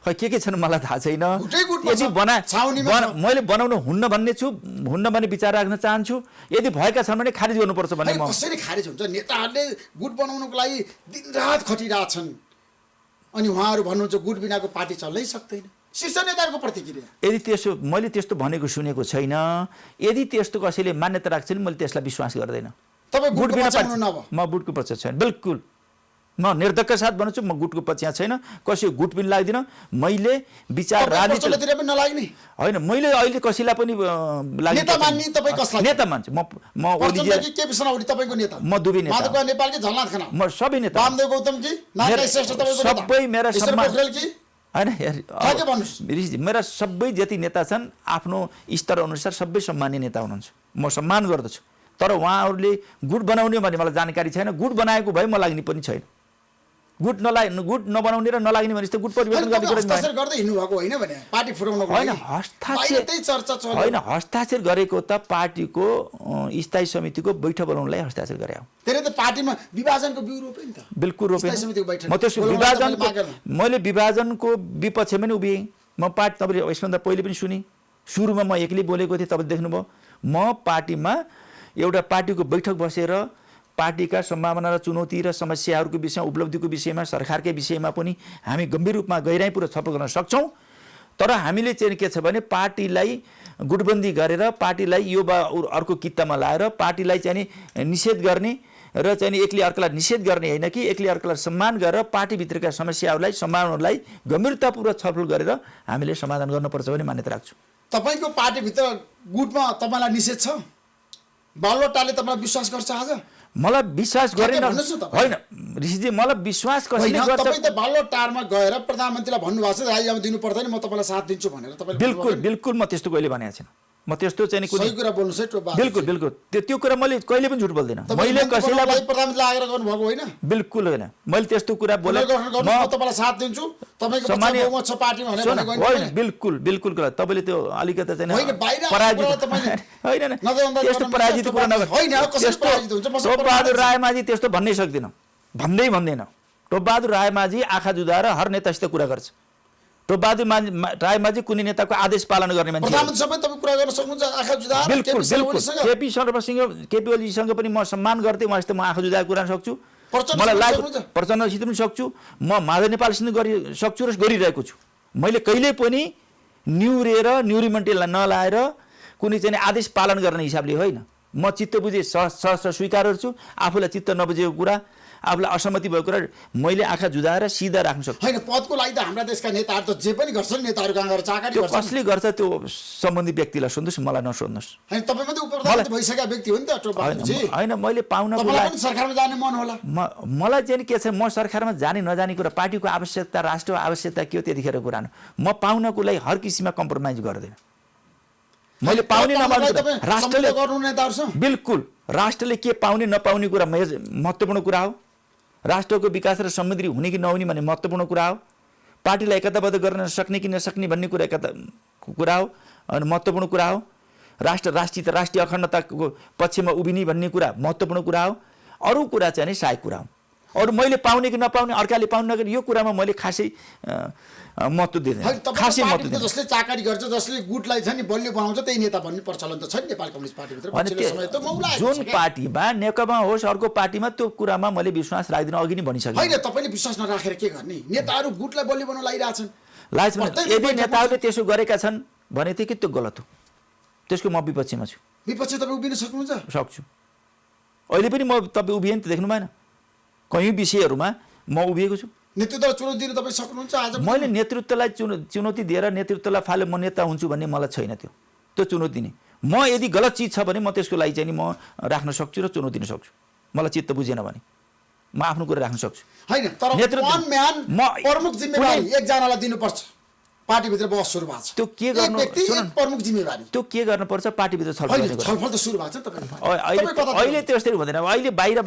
Speaker 2: खै के छन् मलाई थाहा छैन।
Speaker 1: यदि
Speaker 2: मैले बनाउनु हुन्न भन्ने छु, हुन्न भन्ने विचार राख्न चाहन्छु। यदि भएका छन् भने खारिज गर्नुपर्छ भन्ने। म
Speaker 1: कसरी खारिज हुन्छ? नेताहरूले गुट बनाउनुको लागि दिनरात खटिरहेछन्, अनि उहाँहरू भन्नुहुन्छ गुट बिनाको पार्टी चल्नै सक्दैन। शीर्ष नेताहरूको प्रतिक्रिया
Speaker 2: यदि त्यसो मैले त्यस्तो भनेको सुनेको छैन। यदि त्यस्तो कसैले मान्यता राख्छ भने मैले त्यसलाई विश्वास गर्दैन।
Speaker 1: तपाईँ गुट बिना
Speaker 2: म गुटको पक्ष छैन, बिल्कुल। म निर्धक्क साथ भन्छु, म गुटको पक्ष छैन। कसैको गुट पनि लाग्दिनँ। मैले विचार राजनीति
Speaker 1: पनि नलाग्ने
Speaker 2: होइन, मैले अहिले कसैलाई पनि
Speaker 1: नेता मान्ने। तपाईँ कसलाई
Speaker 2: नेता मान्छु? म ओलीजी
Speaker 1: केपी शर्मा ओली तपाईँको नेता?
Speaker 2: म दुवै नेता।
Speaker 1: माधव नेपालकी झलनाथ खनाल?
Speaker 2: म सबै नेता।
Speaker 1: वामदेव गौतम की, नारायण श्रेष्ठ तपाईँको नेता?
Speaker 2: सबै मेरा सम्मान
Speaker 1: की
Speaker 2: होइन, मेरा सबै जति नेता छन् आफ्नो स्तर अनुसार सबै सम्मान्य नेता हुनुहुन्छ। म सम्मान गर्दछु। तर उहाँहरूले गुट बनाउने भन्ने मलाई जानकारी छैन। गुट बनाएको भए म लाग्ने पनि छैन। गुट नबनाउने र नलाग्ने भने गुट परिवर्तन गर्ने
Speaker 1: हस्ताक्षर गर्दै हिँड्नु भएको होइन भने पार्टी फुटाउनको
Speaker 2: होइन।
Speaker 1: हस्ताक्षर चर्चा छ
Speaker 2: होइन, हस्ताक्षर गरेको त पार्टीको स्थायी समितिको बैठक बोलाउनलाई हस्ताक्षर गरे हो।
Speaker 1: त्यसले त पार्टीमा विभाजनको बिउ रोपे नि त?
Speaker 2: बिल्कुल रोपे।
Speaker 1: म
Speaker 2: त्यसको मैले विभाजनको विपक्षमा पनि उभिएँ। म पार्टी तपाईँले यसभन्दा पहिले पनि सुने, सुरुमा म एक्लै बोलेको थिएँ, तपाईँले देख्नुभयो। म पार्टीमा एउटा पार्टीको बैठक बसेर पार्टीका सम्भावना र चुनौती र समस्याहरूको विषयमा, उपलब्धिको विषयमा, सरकारकै विषयमा पनि हामी गम्भीर रूपमा गहिराइपूर्वक छलफल गर्न सक्छौँ। तर हामीले चाहिँ के छ भने पार्टीलाई गुटबन्दी गरेर, पार्टीलाई यो अर्को कित्तामा लाएर, पार्टीलाई चाहिँ निषेध गर्ने र चाहिँ एक्लै अर्कालाई निषेध गर्ने होइन कि एक्लै अर्कालाई सम्मान गरेर पार्टीभित्रका समस्याहरूलाई, सम्भावनाहरूलाई गम्भीरतापूर्वक छलफल गरेर हामीले समाधान गर्नुपर्छ भन्ने मान्यता राख्छु।
Speaker 1: तपाईँको पार्टीभित्र गुटमा तपाईँलाई निषेध छ? बालुवाटारले तपाईँलाई विश्वास गर्छ आज?
Speaker 2: मलाई विश्वास गरेन होइन ऋषिजी, मलाई विश्वास कसैले गर्छ?
Speaker 1: तपाईँ त बालुवाटारमा गएर प्रधानमन्त्रीलाई भन्नुभएको छ राजीनामा दिनु पर्दैन, म तपाईँलाई साथ दिन्छु भनेर। तपाईँले
Speaker 2: बिल्कुल बिल्कुल म त्यस्तो कहिले भनेको छैन। म त्यस्तो चाहिँ
Speaker 1: सही कुरा बोल्नुहोस् है टोपा।
Speaker 2: बिल्कुल बिल्कुल त्यो कुरा मैले कहिले पनि झुट बोल्दिनँ। मैले कसैलाई
Speaker 1: प्रधानमन्त्री आएर गर्नुभएको होइन?
Speaker 2: बिल्कुल होइन, मैले त्यस्तो कुरा बोले
Speaker 1: म तपाईँलाई साथ दिन्छु, तपाईँको बहुमत छ पार्टीमा
Speaker 2: होइन। बिल्कुल बिल्कुल कुरा तपाईँले त्यो अलिकति चाहिँ होइन त्यस्तो पराजित कुरा नगर्नु। टोपबहादुर रायमाझी त्यस्तो भन्नै सक्दिनँ, भन्दैन। टोपबहादुर रायमाझी आँखा जुदाएर हर नेतासित कुरा गर्छ। टोपबहादुर रायमाझी कुनै नेताको आदेश पालन गर्ने मान्छे। बिल्कुल बिल्कुल। केपी ओलीसँग पनि म सम्मान गर्थेँ, उहाँसित म आँखा जुदाएर कुरा सक्छु। मलाई लाग्छ प्रचण्डसित पनि सक्छु, म माधव नेपालसित सक्छु र गरिरहेको छु। मैले कहिले पनि न्युरिमेन्टलाई नलाएर कुनै चाहिँ आदेश पालन गर्ने हिसाबले होइन। म चित्त बुझे सहस्र स्वीकार गर्छु। आफूलाई चित्त नबुझेको कुरा, आफूलाई असहमति भएको कुरा मैले आँखा जुदाएर सिधा राख्न सक्छु।
Speaker 1: होइन, पदको लागि त हाम्रा देशका नेताहरू त जे पनि गर्छन्, नेताहरू कहाँ गएर चाकरी गर्छन्।
Speaker 2: कसले गर्छ त्यो सम्बन्धित व्यक्तिलाई सोध्नुहोस्, मलाई नसोध्नुहोस्।
Speaker 1: होइन, तपाईँ मात्रै उपप्रधानमन्त्री भइसकेका व्यक्ति हो नि त टोपबहादुरजी।
Speaker 2: होइन, मैले पाउनको
Speaker 1: लागि सरकारमा जाने मन होला।
Speaker 2: मलाई चाहिँ के छ, म सरकारमा जाने नजाने कुरा पार्टीको आवश्यकता, राष्ट्रको आवश्यकता के हो त्यतिखेर कुरा हो। म पाउनको लागि हर किसिममा कम्प्रोमाइज गर्दैन। मैले पाउने नपाउने राष्ट्रले बिल्कुल राष्ट्रले के पाउने नपाउने कुरा महत्त्वपूर्ण कुरा हो। राष्ट्रको विकास र समृद्धि हुने कि नहुने भन्ने महत्त्वपूर्ण कुरा हो। पार्टीलाई एकताबद्ध गर्न सक्ने कि नसक्ने भन्ने कुरा कुरा हो अनि महत्त्वपूर्ण कुरा हो। राष्ट्रिय अखण्डताको पक्षमा उभिने भन्ने कुरा महत्त्वपूर्ण कुरा हो। अरू कुरा चाहिँ सहायक कुरा हो। अरू मैले पाउने कि नपाउने अर्काले पाउनु नगर्ने यो कुरामा मैले खासै महत्त्व दिँदैन, खासै महत्त्व दिँदैन।
Speaker 1: जसले चाकरी गर्छ, जसले गुटलाई छ नि बलियो बनाउँछ त्यही नेता भन्ने प्रचलन त छ नि नेपाल कम्युनिस्ट पार्टीभित्र।
Speaker 2: जुन पार्टीमा नेकपा होस् अर्को पार्टीमा त्यो कुरामा मैले विश्वास राख्दिनँ, अघि नै भनिसकेँ।
Speaker 1: होइन, तपाईँले विश्वास नराखेर के गर्ने? नेताहरू गुटलाई बलियो बनाउन लागिरहेछन्।
Speaker 2: यदि नेताहरूले त्यसो गरेका छन् भने कि त्यो गलत हो, त्यसको म विपक्षमा छु।
Speaker 1: विपक्ष तपाईँ उभिन सक्नुहुन्छ?
Speaker 2: सक्छु। अहिले पनि म तपाईँ उभिए नि त देख्नु भएन, कयौँ विषयहरूमा म उभिएको छु।
Speaker 1: नेतृत्वलाई चुनौती दिन तपाईँ सक्नुहुन्छ? आज
Speaker 2: मैले नेतृत्वलाई चुनौती दिएर नेतृत्वलाई फाले म नेता हुन्छु भन्ने मलाई छैन। त्यो चुनौती नै म यदि गलत चिज छ भने म त्यसको लागि चाहिँ नि म राख्न सक्छु र चुनौती दिन सक्छु। मलाई चित्त बुझेन भने म आफ्नो कुरा राख्न सक्छु।
Speaker 1: होइन, तर प्रमुख जिम्मेवारी एकजनालाई दिनुपर्छ। पार्टीभित्र बहस सुरु भएको छ,
Speaker 2: त्यो के गर्नु?
Speaker 1: प्रमुख जिम्मेवारी
Speaker 2: त्यो के गर्नुपर्छ? पार्टीभित्र छलफल
Speaker 1: त सुरु भएको छ नि तपाईको।
Speaker 2: अहिले त्यसरी हुँदैन। अहिले बाहिर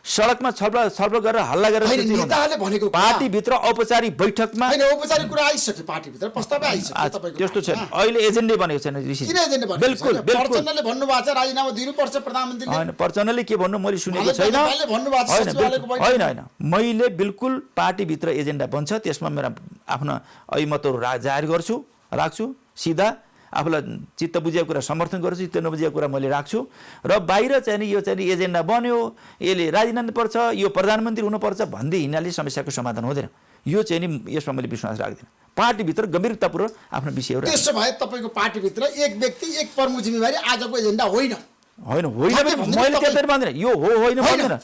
Speaker 2: सडकमा छलफल गरेर हल्ला गरेर
Speaker 1: नेताहरूले भनेको
Speaker 2: पार्टीभित्र औपचारिक बैठकमा
Speaker 1: औपचारिक कुरा आइसक्यो, पार्टीभित्र प्रस्तावै आइसक्यो। तपाईँको
Speaker 2: त्यस्तो छैन, अहिले एजेन्डै बनेको छैन।
Speaker 1: किन एजेन्डा बनेको?
Speaker 2: बिल्कुल
Speaker 1: प्रचण्डले भन्नुभएको छ राजीनामा दिनुपर्छ प्रधानमन्त्रीले।
Speaker 2: होइन, प्रचण्डले के भन्नु मैले सुनेको छैन। होइन, मैले बिल्कुल पार्टीभित्र एजेन्डा बन्छ, त्यसमा मेरा आफ्ना अभिमतहरू जाहेर गर्छु, राख्छु। सिधा आफूलाई चित्त बुझेको कुरा समर्थन गर्छु, चित्त नबुझेको कुरा मैले राख्छु। र बाहिर चाहिँ नि यो चाहिँ नि एजेन्डा बन्यो, यसले राजीनामा पर्छ, यो प्रधानमन्त्री हुनुपर्छ भन्दै हिँड्नाले समस्याको समाधान हुँदैन। यो चाहिँ नि यसमा मैले विश्वास राख्दिनँ। पार्टीभित्र गम्भीरतापूर्वक आफ्नो विषयहरू।
Speaker 1: त्यसो भए तपाईँको पार्टीभित्र एक व्यक्ति एक प्रमुख जिम्मेवारी आजको एजेन्डा होइन।
Speaker 2: होइन मैले त्यतै भन्दिनँ, यो हो होइन भन्दिनँ।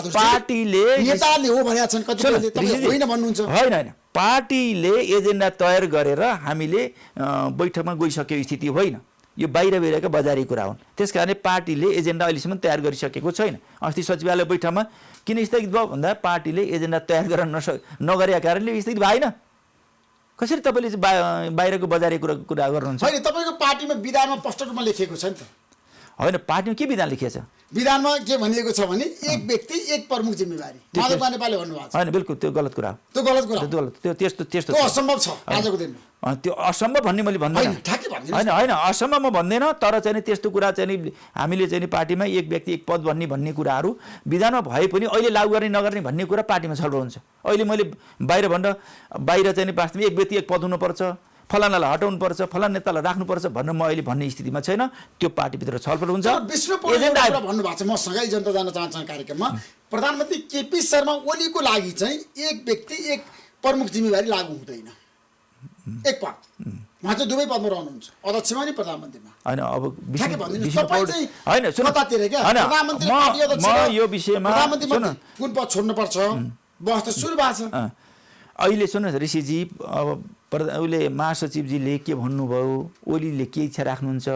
Speaker 2: पार्टीले
Speaker 1: नेताले हो भनेका छन्, कतिले तपाईँ होइन भन्नुहुन्छ।
Speaker 2: होइन, पार्टीले एजेन्डा तयार गरेर हामीले बैठकमा गइसकेको स्थिति होइन। यो बाहिरका बजारी कुरा हुन्। त्यसकारण पार्टीले एजेन्डा अहिलेसम्म तयार गरिसकेको छैन। अस्ति सचिवालय बैठकमा किन स्थगित भयो भन्दा पार्टीले एजेन्डा तयार गर्न नगरेका कारणले स्थगित भएन। कसरी तपाईँले बाहिरको बजारी कुरा गर्नुहुन्छ?
Speaker 1: होइन, तपाईँको पार्टीमा विधानमा स्पष्ट रूपमा लेखिएको छ नि त।
Speaker 2: होइन, पार्टीमा के विधान लेखिएको छ?
Speaker 1: विधानमा के भनिएको छ भने एक व्यक्ति एक प्रमुख जिम्मेवारी। माधव नेपालले भन्नुभएको छ।
Speaker 2: होइन, बिल्कुल त्यो गलत कुरा हो।
Speaker 1: त्यो गलत कुरा,
Speaker 2: त्यो त्यस्तो
Speaker 1: असम्भव छ आजको दिनमा।
Speaker 2: त्यो असम्भव भन्ने मैले भन्दैन। होइन, असम्भव म भन्दैन। तर चाहिँ त्यस्तो कुरा चाहिँ हामीले चाहिँ पार्टीमा एक व्यक्ति एक पद भन्ने कुराहरू विधानमा भए पनि अहिले लागू गर्ने नगर्ने भन्ने कुरा पार्टीमा छलफल हुन्छ। अहिले मैले बाहिर चाहिँ वास्तवमा एक व्यक्ति एक पद हुनुपर्छ, फलानालाई हटाउनुपर्छ, फलाना नेतालाई राख्नुपर्छ भनेर म अहिले भन्ने स्थितिमा छैन। त्यो पार्टीभित्र छलफल हुन्छ।
Speaker 1: एजेन्डा भन्नुभएको छ मसँगै जनता जान चाहन्छन् कार्यक्रममा प्रधानमन्त्री केपी शर्मा ओलीको लागि चाहिँ एक व्यक्ति एक प्रमुख जिम्मेवारी लागू हुँदैन। एक पद उहाँ चाहिँ दुवै पदमा रहनुहुन्छ, अध्यक्षमा नि प्रधानमन्त्रीमा।
Speaker 2: होइन, अब यो विषयमा
Speaker 1: कुन पद छोड्नुपर्छ बहस त सुरु भएको छ।
Speaker 2: अहिले सुन्नुहोस् ऋषिजी, अब उसले महासचिवजीले के भन्नुभयो, ओलीले के इच्छा राख्नुहुन्छ,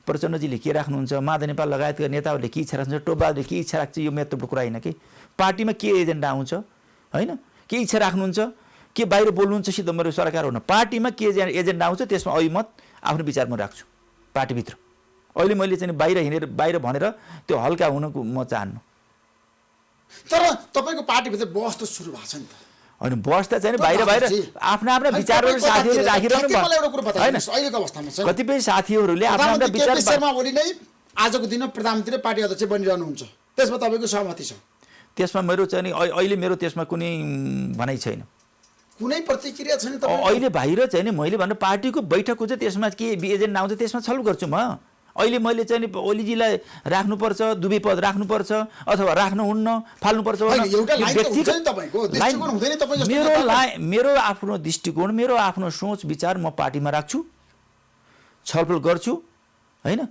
Speaker 2: प्रचण्डजीले के राख्नुहुन्छ, माधव नेपाल लगायतका नेताहरूले के इच्छा राख्नुहुन्छ, टोपबाजले के इच्छा राख्छ, यो महत्त्वपूर्ण कुरा होइन कि पार्टीमा के एजेन्डा आउँछ, होइन के इच्छा राख्नुहुन्छ, के बाहिर बोल्नुहुन्छ सिधै मेरो सरकार हुन। पार्टीमा के एजेन्डा आउँछ त्यसमा अभिमत आफ्नो विचार म राख्छु पार्टीभित्र। अहिले मैले चाहिँ बाहिर भनेर त्यो हल्का हुनको म चाहन्नु।
Speaker 1: तर तपाईँको पार्टीभित्र बहस त सुरु भएको छ नि त।
Speaker 2: होइन, बहस त चाहिँ बाहिर आफ्ना विचारहरू साथीहरूले राखिरहनु होइन।
Speaker 1: अहिलेको अवस्थामा
Speaker 2: कतिपय साथीहरूले आफ्ना विचार
Speaker 1: शर्मा ओली नै आजको दिनमा प्रधानमन्त्री पार्टी अध्यक्ष बनिरहनुहुन्छ, त्यसमा तपाईँको सहमति छ?
Speaker 2: त्यसमा मेरो चाहिँ अहिले मेरो त्यसमा कुनै भनाइ छैन,
Speaker 1: कुनै प्रतिक्रिया छैन।
Speaker 2: अहिले बाहिर चाहिँ मैले भने पार्टीको बैठक हुन्छ, त्यसमा के एजेन्डा आउँछ त्यसमा छलफल गर्छु म। अहिले मैले चाहिँ ओलीजीलाई राख्नुपर्छ, दुवै पद राख्नुपर्छ अथवा राख्नुहुन्न, फाल्नुपर्छ, मेरो आफ्नो दृष्टिकोण, मेरो आफ्नो सोच विचार म पार्टीमा राख्छु, छलफल गर्छु, होइन।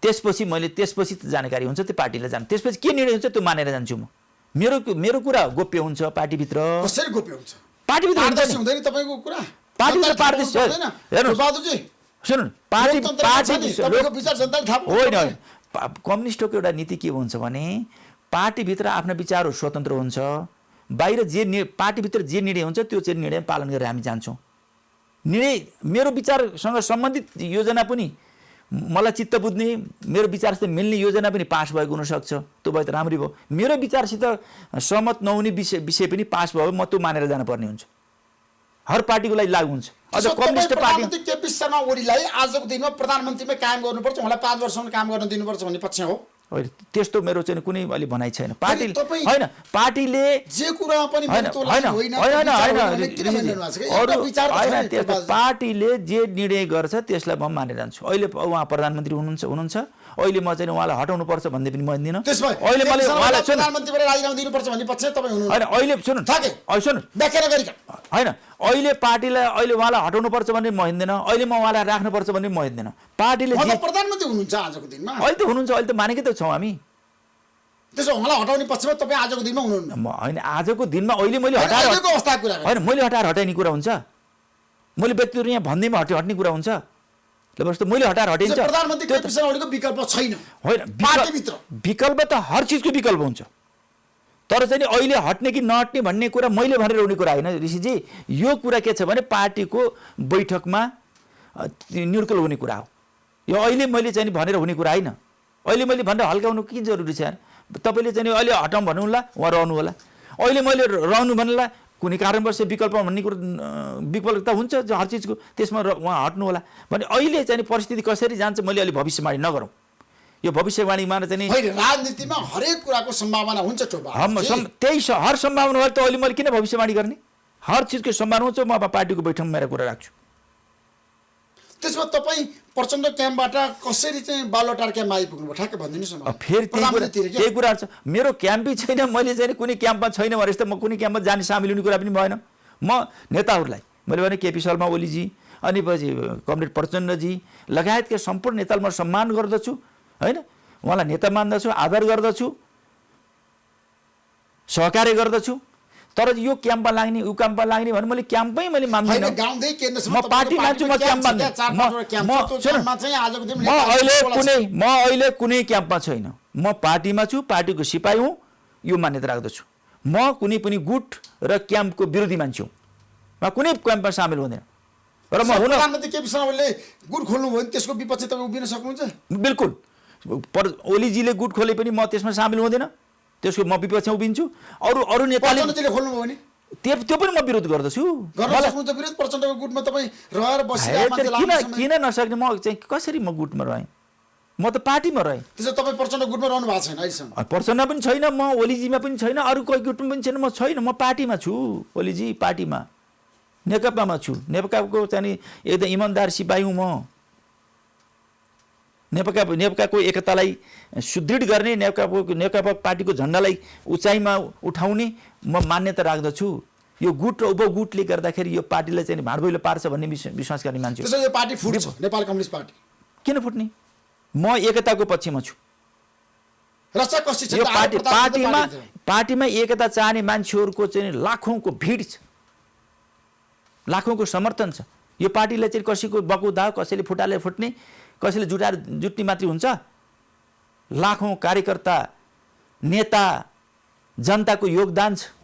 Speaker 2: त्यसपछि जानकारी हुन्छ, त्यो पार्टीलाई जान्छ, त्यसपछि के निर्णय हुन्छ त्यो मानेर जान्छु म। मेरो कुरा गोप्य हुन्छ पार्टीभित्र।
Speaker 1: कसरी गोप्य हुन्छ?
Speaker 2: पार्टीभित्र
Speaker 1: हुँदैन तपाईँको कुरा।
Speaker 2: पार्टीभित्र पारदर्शी सुन्नु, होइन, कम्युनिस्टको एउटा नीति के हुन्छ भने पार्टीभित्र आफ्ना विचारहरू स्वतन्त्र हुन्छ, बाहिर पार्टीभित्र जे निर्णय हुन्छ त्यो चाहिँ निर्णय पालन गरेर हामी जान्छौँ। निर्णय मेरो विचारसँग सम्बन्धित योजना पनि मलाई चित्त बुझ्ने, मेरो विचारसित मिल्ने योजना पनि पास भएको हुनसक्छ, त्यो भए त राम्रै भयो। मेरो विचारसित सहमत नहुने विषय पनि पास भयो, म त्यो मानेर जानुपर्ने हुन्छ। हर पार्टीको लागि लागू हुन्छ।
Speaker 1: अझ कम्युनिस्ट पार्टी केपी शर्मा ओलीलाई आजको दिनमा प्रधानमन्त्रीमा कायम गर्नुपर्छ, उहाँलाई 5 वर्षसम्म काम गर्न दिनुपर्छ भन्ने पक्ष हो?
Speaker 2: होइन त्यस्तो मेरो चाहिँ कुनै अलि भनाइ छैन। पार्टी
Speaker 1: तपाईँ
Speaker 2: होइन पार्टीले
Speaker 1: जे कुरा पनि
Speaker 2: होइन
Speaker 1: महत्त्व
Speaker 2: होइन
Speaker 1: होइन
Speaker 2: होइन
Speaker 1: होइन किन भनिरहनु भएको छ कि? एउटा विचार त छ नि
Speaker 2: त्यस्तो
Speaker 1: नेपालमा।
Speaker 2: पार्टीले जे निर्णय गर्छ त्यसलाई म मानेर जान्छु। अहिले उहाँ प्रधानमन्त्री हुनुहुन्छ अहिले म चाहिँ उहाँलाई हटाउनुपर्छ भन्ने पनि मान्दिनँ।
Speaker 1: त्यसमा
Speaker 2: अहिले मैले उहाँलाई सुन
Speaker 1: प्रधानमन्त्रीबाट राजीनामा दिनुपर्छ भन्ने पक्ष तपाईँ हुनुहुन्छ
Speaker 2: होइन अहिले सुन्नु
Speaker 1: थाके
Speaker 2: सुन्नु
Speaker 1: व्याख्या नगरिकन
Speaker 2: होइन अहिले पार्टीलाई अहिले उहाँलाई हटाउनुपर्छ भन्ने म हिँड्दैन, अहिले म उहाँलाई राख्नुपर्छ भन्ने म हिँड्दैन। पार्टीले
Speaker 1: उहाँ
Speaker 2: जे
Speaker 1: त प्रधानमन्त्री हुनुहुन्छ आजको दिनमा।
Speaker 2: अहिले त हुनुहुन्छ, अहिले त मानेकै त छौँ हामी।
Speaker 1: त्यसो उहाँलाई हटाउने पक्षमा तपाईँ आजको दिनमा हुनुहुन्न।
Speaker 2: होइन आजको दिनमा अहिले मैले
Speaker 1: होइन,
Speaker 2: हटाएर
Speaker 1: अहिलेको अवस्थाको कुरा गरेँ।
Speaker 2: होइन मैले हटाएर हटाइने कुरा हुन्छ, मैले व्यक्तिहरू यहाँ भन्दैमा हट्ने कुरा हुन्छ। ल बस्तो मैले हटाएर हटाइन्छ
Speaker 1: त्यसो प्रधानमन्त्री केपी शर्मा ओलीको विकल्प छैन
Speaker 2: होइन
Speaker 1: पार्टीभित्र।
Speaker 2: विकल्प त हर चिजको विकल्प हुन्छ, तर चाहिँ नि अहिले हट्ने कि नहट्ने भन्ने कुरा मैले भनेर हुने कुरा होइन ऋषिजी। यो कुरा के छ भने पार्टीको बैठकमा निर्णय हुने कुरा हो यो। अहिले मैले चाहिँ भनेर हुने कुरा होइन। अहिले मैले भनेर हल्काउनु के जरुरी छ यार? तपाईँले चाहिँ अहिले हटाउँ भन्नुहोला, उहाँ रहनु होला। अहिले मैले रहनु भन्नुला कुनै कारणवश विकल्प भन्ने कुरो विकल्प त हुन्छ हर चिजको, त्यसमा उहाँ हट्नु होला भने अहिले चाहिँ परिस्थिति कसरी जान्छ मैले अहिले भविष्यवाणी नगरौँ। यो भविष्यवाणीमा चाहिँ
Speaker 1: होइन, राजनीतिमा हरेक कुराको सम्भावना हुन्छ चोबा।
Speaker 2: त्यही हर सम्भावना भयो त अहिले मैले किन भविष्यवाणी गर्ने? हर चिजको सम्भावना हुन्छ, म पार्टीको बैठकमा मेरो कुरा राख्छु।
Speaker 1: त्यसमा तपाईँ प्रचण्ड क्याम्पबाट कसरी चाहिँ बालोटार क्याम्प आइपुग्नु भयो ठ्याक्कै भनिदिनुहोस् न।
Speaker 2: फेरि त्यही कुरा छ, मेरो क्याम्पै छैन, मैले चाहिँ कुनै क्याम्पमा छैन भनेपछि त म कुनै क्याम्पमा जाने सामेल हुने कुरा पनि भएन। म नेताहरूलाई मैले भने केपी शर्मा ओलीजी अनि पछि कमरेड प्रचण्डजी लगायतका सम्पूर्ण नेतालाई म सम्मान गर्दछु होइन, उहाँलाई नेता मान्दछु, आदर गर्दछु, सहकार्य गर्दछु। तर यो क्याम्पमा लाग्ने उ क्याम्पमा लाग्ने भने मैले क्याम्पै मैले मान्दिनँ। म पार्टी मान्छु, म क्याम्प मान्दिनँ। म अहिले कुनै क्याम्पमा छैन, म पार्टीमा छु, पार्टीको सिपाही हुँ, यो मान्यता राख्दछु। म कुनै पनि गुट र क्याम्पको विरोधी मान्छे हुँ, म कुनै क्याम्पमा सामेल हुँदैन। र म हुन
Speaker 1: प्रधानमन्त्री केपी शर्मा ओलीले गुट खोल्नु भयो भने त्यसको विपक्षी तपाईँ उभिन सक्नुहुन्छ?
Speaker 2: बिल्कुल ओलीजीले गुट खोले पनि म त्यसमा सामेल हुँदैन, त्यसको म विपक्षमा उभिन्छु। अरू नेपाली
Speaker 1: खोल्नु भयो भने
Speaker 2: त्यो पनि म विरोध गर्दछु।
Speaker 1: प्रचण्डको गुटमा तपाईँ रहेर बसिरहेको
Speaker 2: किन नसक्ने? म चाहिँ कसरी म गुटमा रहेँ? म त पार्टीमा रहेँ।
Speaker 1: त्यसो तपाईँ प्रचण्ड गुटमा रहनु भएको छैन अहिलेसम्म?
Speaker 2: प्रचण्ड पनि छैन, म ओलीजीमा पनि छैन, अरू कोही गुटमा पनि छैन, म छैन। म पार्टीमा छु, ओलीजी पार्टीमा, नेकपामा छु। नेकपाको चाहिँ एकदम इमान्दार सिपाही हुँ म। नेकपाको एकतालाई सुदृढ गर्ने, नेकपा पार्टीको झन्डालाई उचाइमा उठाउने म मान्यता राख्दछु। यो गुट र उपगुटले गर्दाखेरि यो पार्टीलाई चाहिँ भाँडभैलो पार्छ भन्ने विश्वास गर्ने मान्छे।
Speaker 1: त्यसो यो पार्टी फुट्छ, नेपाल कम्युनिस्ट पार्टी
Speaker 2: किन फुट्ने? म एकताको पक्षमा छु।
Speaker 1: यो
Speaker 2: पार्टीमा एकता चाहने मान्छेहरूको चाहिँ लाखौँको भिड छ, लाखौँको समर्थन छ। यो पार्टीलाई चाहिँ कसैको बकुदा, कसैले फुटाले फुट्ने, कसैले जुट्ने मात्रै हुन्छ। लाखौँ कार्यकर्ता, नेता, जनताको योगदान छ।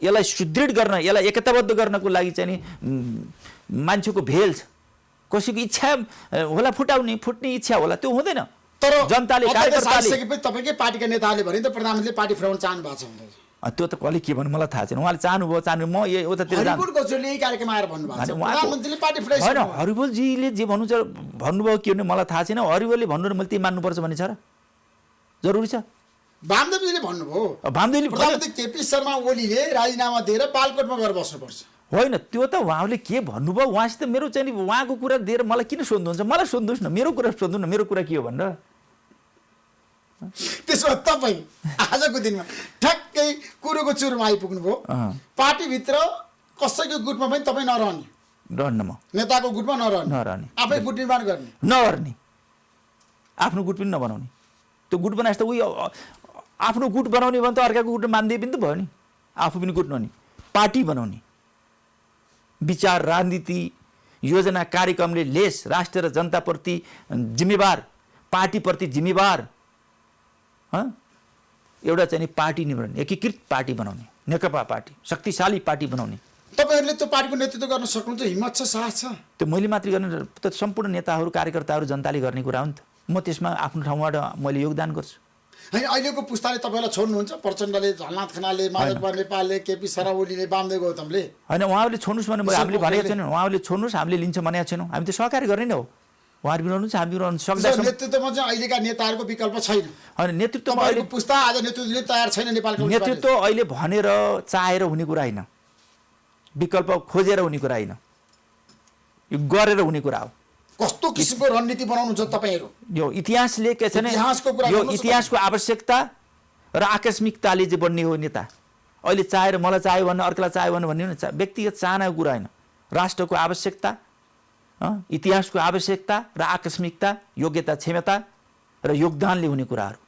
Speaker 2: यसलाई सुदृढ गर्न, यसलाई एकताबद्ध गर्नको लागि चाहिँ नि मान्छेको भेल छ। कसैको इच्छा होला फुटाउने, फुट्ने इच्छा होला, त्यो हुँदैन।
Speaker 1: तर
Speaker 2: जनताले कार्यकर्ताले
Speaker 1: तपाईँकै पार्टीका नेताहरूले भने त प्रधानमन्त्रीले पार्टी फुटाउन चाहनु भएको छ भनेर।
Speaker 2: त्यो त कसले के भन्नु मलाई थाहा छैन। उहाँले चाहनुभयो, म उतातिर
Speaker 1: कार्यक्रम आएर भन्नुभएको छ प्रधानमन्त्रीले पार्टी फुटाइ
Speaker 2: होइन। हरिबोलजीले जे भन्नुभयो के भने मलाई थाहा छैन। हरिबोलले भन्नु र मैले त्यही मान्नुपर्छ भन्ने छ र? जरुरी छ?
Speaker 1: वामदेवजीले भन्नुभयो,
Speaker 2: वामदेवले
Speaker 1: प्रधानमन्त्री केपी शर्मा ओलीले राजीनामा दिएर बालकोटमा गएर बस्नुपर्छ।
Speaker 2: होइन, त्यो त उहाँले के भन्नुभयो, उहाँसित मेरो चाहिँ उहाँको कुरा दिएर मलाई किन सोध्नुहुन्छ? मलाई सोध्नुहोस् न, मेरो कुरा सोध्नु न, मेरो कुरा के हो भनेर।
Speaker 1: त्यसो तपाईँ आजको दिनमा ठ्याक्कै कुरोको चुरमा आइपुग्नु भयो। पार्टीभित्र कसैको गुटमा पनि तपाईँ नरहने?
Speaker 2: रहन्न। म
Speaker 1: नेताको गुटमा नरहने, आफै गुट निर्माण गर्ने,
Speaker 2: नगर्ने, आफ्नो गुट पनि नबनाउने। त्यो गुट बनाएपछि त उही आफ्नो गुट बनाउने भने त अर्काको गुट मान्दिए पनि त भयो नि। आफू पनि गुट नहुने, पार्टी बनाउने। विचार, राजनीति, योजना, कार्यक्रमले लेस राष्ट्र र जनताप्रति जिम्मेवार, पार्टीप्रति जिम्मेवार एउटा चाहिँ पार्टी निर्माण, एकीकृत पार्टी बनाउने, नेकपा पार्टी, शक्तिशाली पार्टी बनाउने।
Speaker 1: तपाईँहरूले त्यो पार्टीको नेतृत्व गर्न सक्नुहुन्छ? हिम्मत छ, साहस छ?
Speaker 2: त्यो मैले मात्रै गर्ने त सम्पूर्ण नेताहरू, कार्यकर्ताहरू, जनताले गर्ने कुरा हो नि त। म त्यसमा आफ्नो ठाउँबाट मैले योगदान गर्छु।
Speaker 1: होइन, अहिलेको पुस्ताले तपाईँलाई छोड्नुहुन्छ? प्रचण्डले, झलनाथ खनालले, माधव नेपालले, केपी शर्मा ओलीले, वामदेव गौतमले?
Speaker 2: होइन, उहाँहरूले छोड्नुहोस् भने हामीले भनेको छैनौँ। उहाँहरूले छोड्नुहोस्, हामीले लिन्छौँ भनेको छैनौँ। हामी त सहकार्य गर्ने नै हो। उहाँहरू बिराउनुहुन्छ, हामी बिराउनु सक्दा
Speaker 1: त्यसो नेतृत्वमा चाहिँ अहिलेका नेताहरूको विकल्प छैन।
Speaker 2: होइन, नेतृत्वमा
Speaker 1: तपाईँको
Speaker 2: अहिले
Speaker 1: पुस्ता आज नेतृत्व लिन तयार छैन नेपाल कम्युनिस्ट पार्टी।
Speaker 2: नेतृत्व अहिले भनेर चाहेर हुने कुरा होइन, विकल्प खोजेर हुने कुरा होइन, यो गरेर हुने कुरा हो।
Speaker 1: कस्तो किसिमको रणनीति बनाउनुहुन्छ तपाईँहरू?
Speaker 2: यो इतिहासले के छ भने
Speaker 1: इतिहासको कुरा
Speaker 2: यो
Speaker 1: गर्नुहोस् न।
Speaker 2: इतिहासको आवश्यकता र आकस्मिकताले चाहिँ बन्ने हो नेता। अहिले चाहेर मलाई चाह्यो भने अर्कोलाई चाह्यो भने भन्ने होइन, व्यक्तिगत चाहनाको कुरा होइन, राष्ट्रको आवश्यकता, इतिहासको आवश्यकता र आकस्मिकता, योग्यता क्षमता र योगदानले हुने कुराहरू।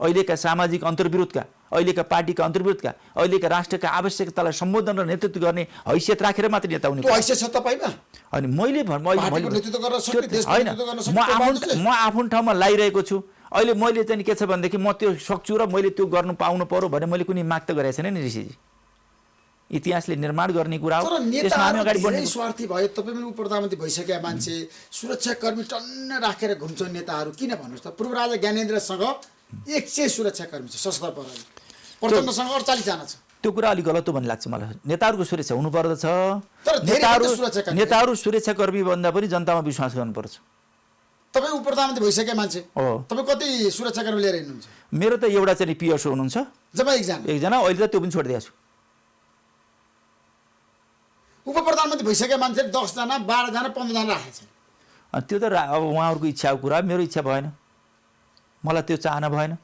Speaker 2: अहिलेका सामाजिक अन्तर्विरोधका, अहिलेका पार्टीका अन्तर्विरोधका, अहिलेका राष्ट्रका आवश्यकतालाई सम्बोधन र नेतृत्व गर्ने हैसियत राखेर मात्र नेता हुने
Speaker 1: त्यो हैसियत छ तपाईँमा?
Speaker 2: अनि मैले
Speaker 1: पार्टीको नेतृत्व गर्न सक्ने, देशको
Speaker 2: होइन,
Speaker 1: नेतृत्व गर्न सक्ने
Speaker 2: म आफ्नो ठाउँमा लागिरहेको छु। अहिले मैले चाहिँ के छ भनेदेखि म त्यो सक्छु र मैले त्यो गर्नु पाउनु पर्यो भने मैले कुनै माग त गरेको छैन नि ऋषिजी। इतिहासले निर्माण गर्ने कुरा हो,
Speaker 1: तर
Speaker 2: त्यसमा हामी अगाडि बढ्ने।
Speaker 1: नेताहरू स्वार्थी भयो। तपाईँ पनि उपप्रधानमन्त्री भइसकेका मान्छे, सुरक्षाकर्मी टन्न राखेर घुम्छन् नेताहरू, किन भन्नुहोस् त? पूर्व राजा ज्ञानेन्द्रसँग 100 सुरक्षाकर्मी छ, सशस्त्र प्रहरी। प्रचण्डसँग 48 जना छ।
Speaker 2: त्यो कुरा अलिक गलत हो भन्ने लाग्छ मलाई। नेताहरूको सुरक्षा हुनुपर्दछ,
Speaker 1: तर धेरै मात्र सुरक्षाकर्मी।
Speaker 2: नेताहरू सुरक्षाकर्मी भन्दा पनि जनतामा विश्वास गर्नुपर्छ।
Speaker 1: तपाईँ उपप्रधानमन्त्री भइसकेका मान्छे
Speaker 2: हो,
Speaker 1: तपाईँ कति सुरक्षाकर्मी लिएर हिँड्नुहुन्छ?
Speaker 2: मेरो त एउटा चाहिँ पिएसओ हुनुहुन्छ,
Speaker 1: जम्मा एकजना।
Speaker 2: अहिले त त्यो पनि छोडिदिएको छु।
Speaker 1: उपप्रधानमन्त्री भइसकेका मान्छे 10 जना 12 जना 15 जना राखेको छ।
Speaker 2: त्यो त अब उहाँहरूको इच्छाको कुरा, मेरो इच्छा भएन, मलाई त्यो चाहना भएन।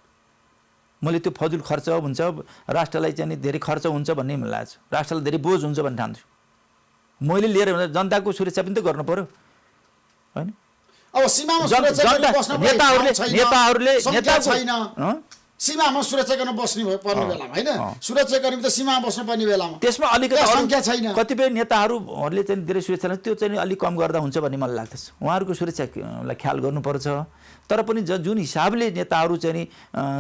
Speaker 2: मैले त्यो फजुल खर्च हुन्छ, राष्ट्रलाई चाहिँ धेरै खर्च हुन्छ भन्ने मलाई लाग्छ, राष्ट्रलाई धेरै बोझ हुन्छ भन्ने ठान्छु। मैले लिएर जनताको सुरक्षा पनि त गर्नु पर्यो, होइन?
Speaker 1: अब सीमामा सुरक्षा बस्न छैन, सीमामा सुरक्षा गर्न बस्ने पर्ने बेलामा, होइन? सुरक्षाकर्मी त सीमामा बस्नु पर्ने बेलामा
Speaker 2: त्यसमा अलिकति
Speaker 1: संख्या छैन।
Speaker 2: कतिपय नेताहरूले चाहिँ धेरै सुरक्षा, त्यो चाहिँ अलिक कम गर्दा हुन्छ भन्ने मलाई लाग्दछ। उहाँहरूको सुरक्षालाई ख्याल गर्नुपर्छ, तर पनि जुन हिसाबले नेताहरू चाहिँ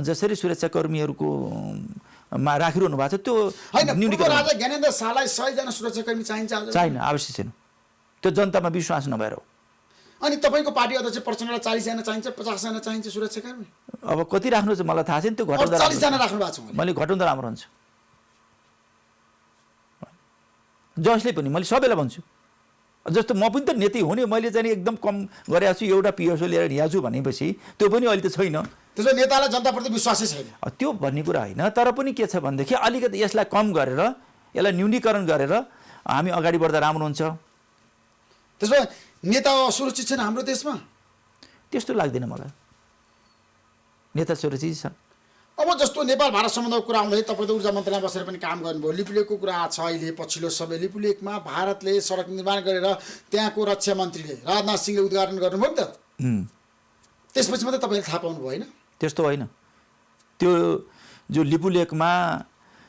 Speaker 2: जसरी सुरक्षाकर्मीहरूको मा राखिरहनु भएको छ त्यो
Speaker 1: न्यूनीकरण। राजा ज्ञानेन्द्र शाहलाई 100 जना सुरक्षाकर्मी
Speaker 2: चाहिन, आवश्यक छैन। त्यो जनतामा विश्वास नभएर हो।
Speaker 1: अनि तपाईँको पार्टी अध्यक्ष प्रचण्डलाई 40 जना चाहिन्छ, 50 जना चाहिन्छ सुरक्षाकर्मी।
Speaker 2: अब कति राख्नु चाहिँ मलाई थाहा छैन, त्यो घटाउँदा
Speaker 1: 40 जना राख्नु भएको छ।
Speaker 2: मैले घटाउँदा राम्रो हुन्छ। जसले पनि मैले सबैलाई भन्छु, जस्तो म पनि त नेतै हो नि, मैले चाहिँ एकदम कम गरेको छु, एउटा पिएसओ लिएर हिँडेको छु भनेपछि त्यो पनि अहिले त छैन।
Speaker 1: त्यसो नेतालाई जनताप्रति विश्वासै छैन,
Speaker 2: त्यो भन्ने कुरा होइन। तर पनि के छ भनेदेखि अलिकति यसलाई कम गरेर, यसलाई न्यूनीकरण गरेर हामी अगाडि बढ्दा राम्रो हुन्छ।
Speaker 1: त्यसो नेता असुरक्षित छैन हाम्रो देशमा?
Speaker 2: त्यस्तो लाग्दैन मलाई, नेता सुरक्षित छ।
Speaker 1: अब जस्तो नेपाल भारत सम्बन्धको कुरा आउँदाखेरि तपाईँ त ऊर्जा मन्त्रालयमा बसेर पनि काम गर्नुभयो। लिपुलेकको कुरा छ अहिले पछिल्लो समय, लिपुलेकमा भारतले सडक निर्माण गरेर त्यहाँको रक्षा मन्त्रीले राजनाथ सिंहले उद्घाटन गर्नुभयो नि त। त्यसपछि मात्रै तपाईँले थाहा पाउनु भएन?
Speaker 2: त्यस्तो होइन, त्यो जो लिपुलेकमा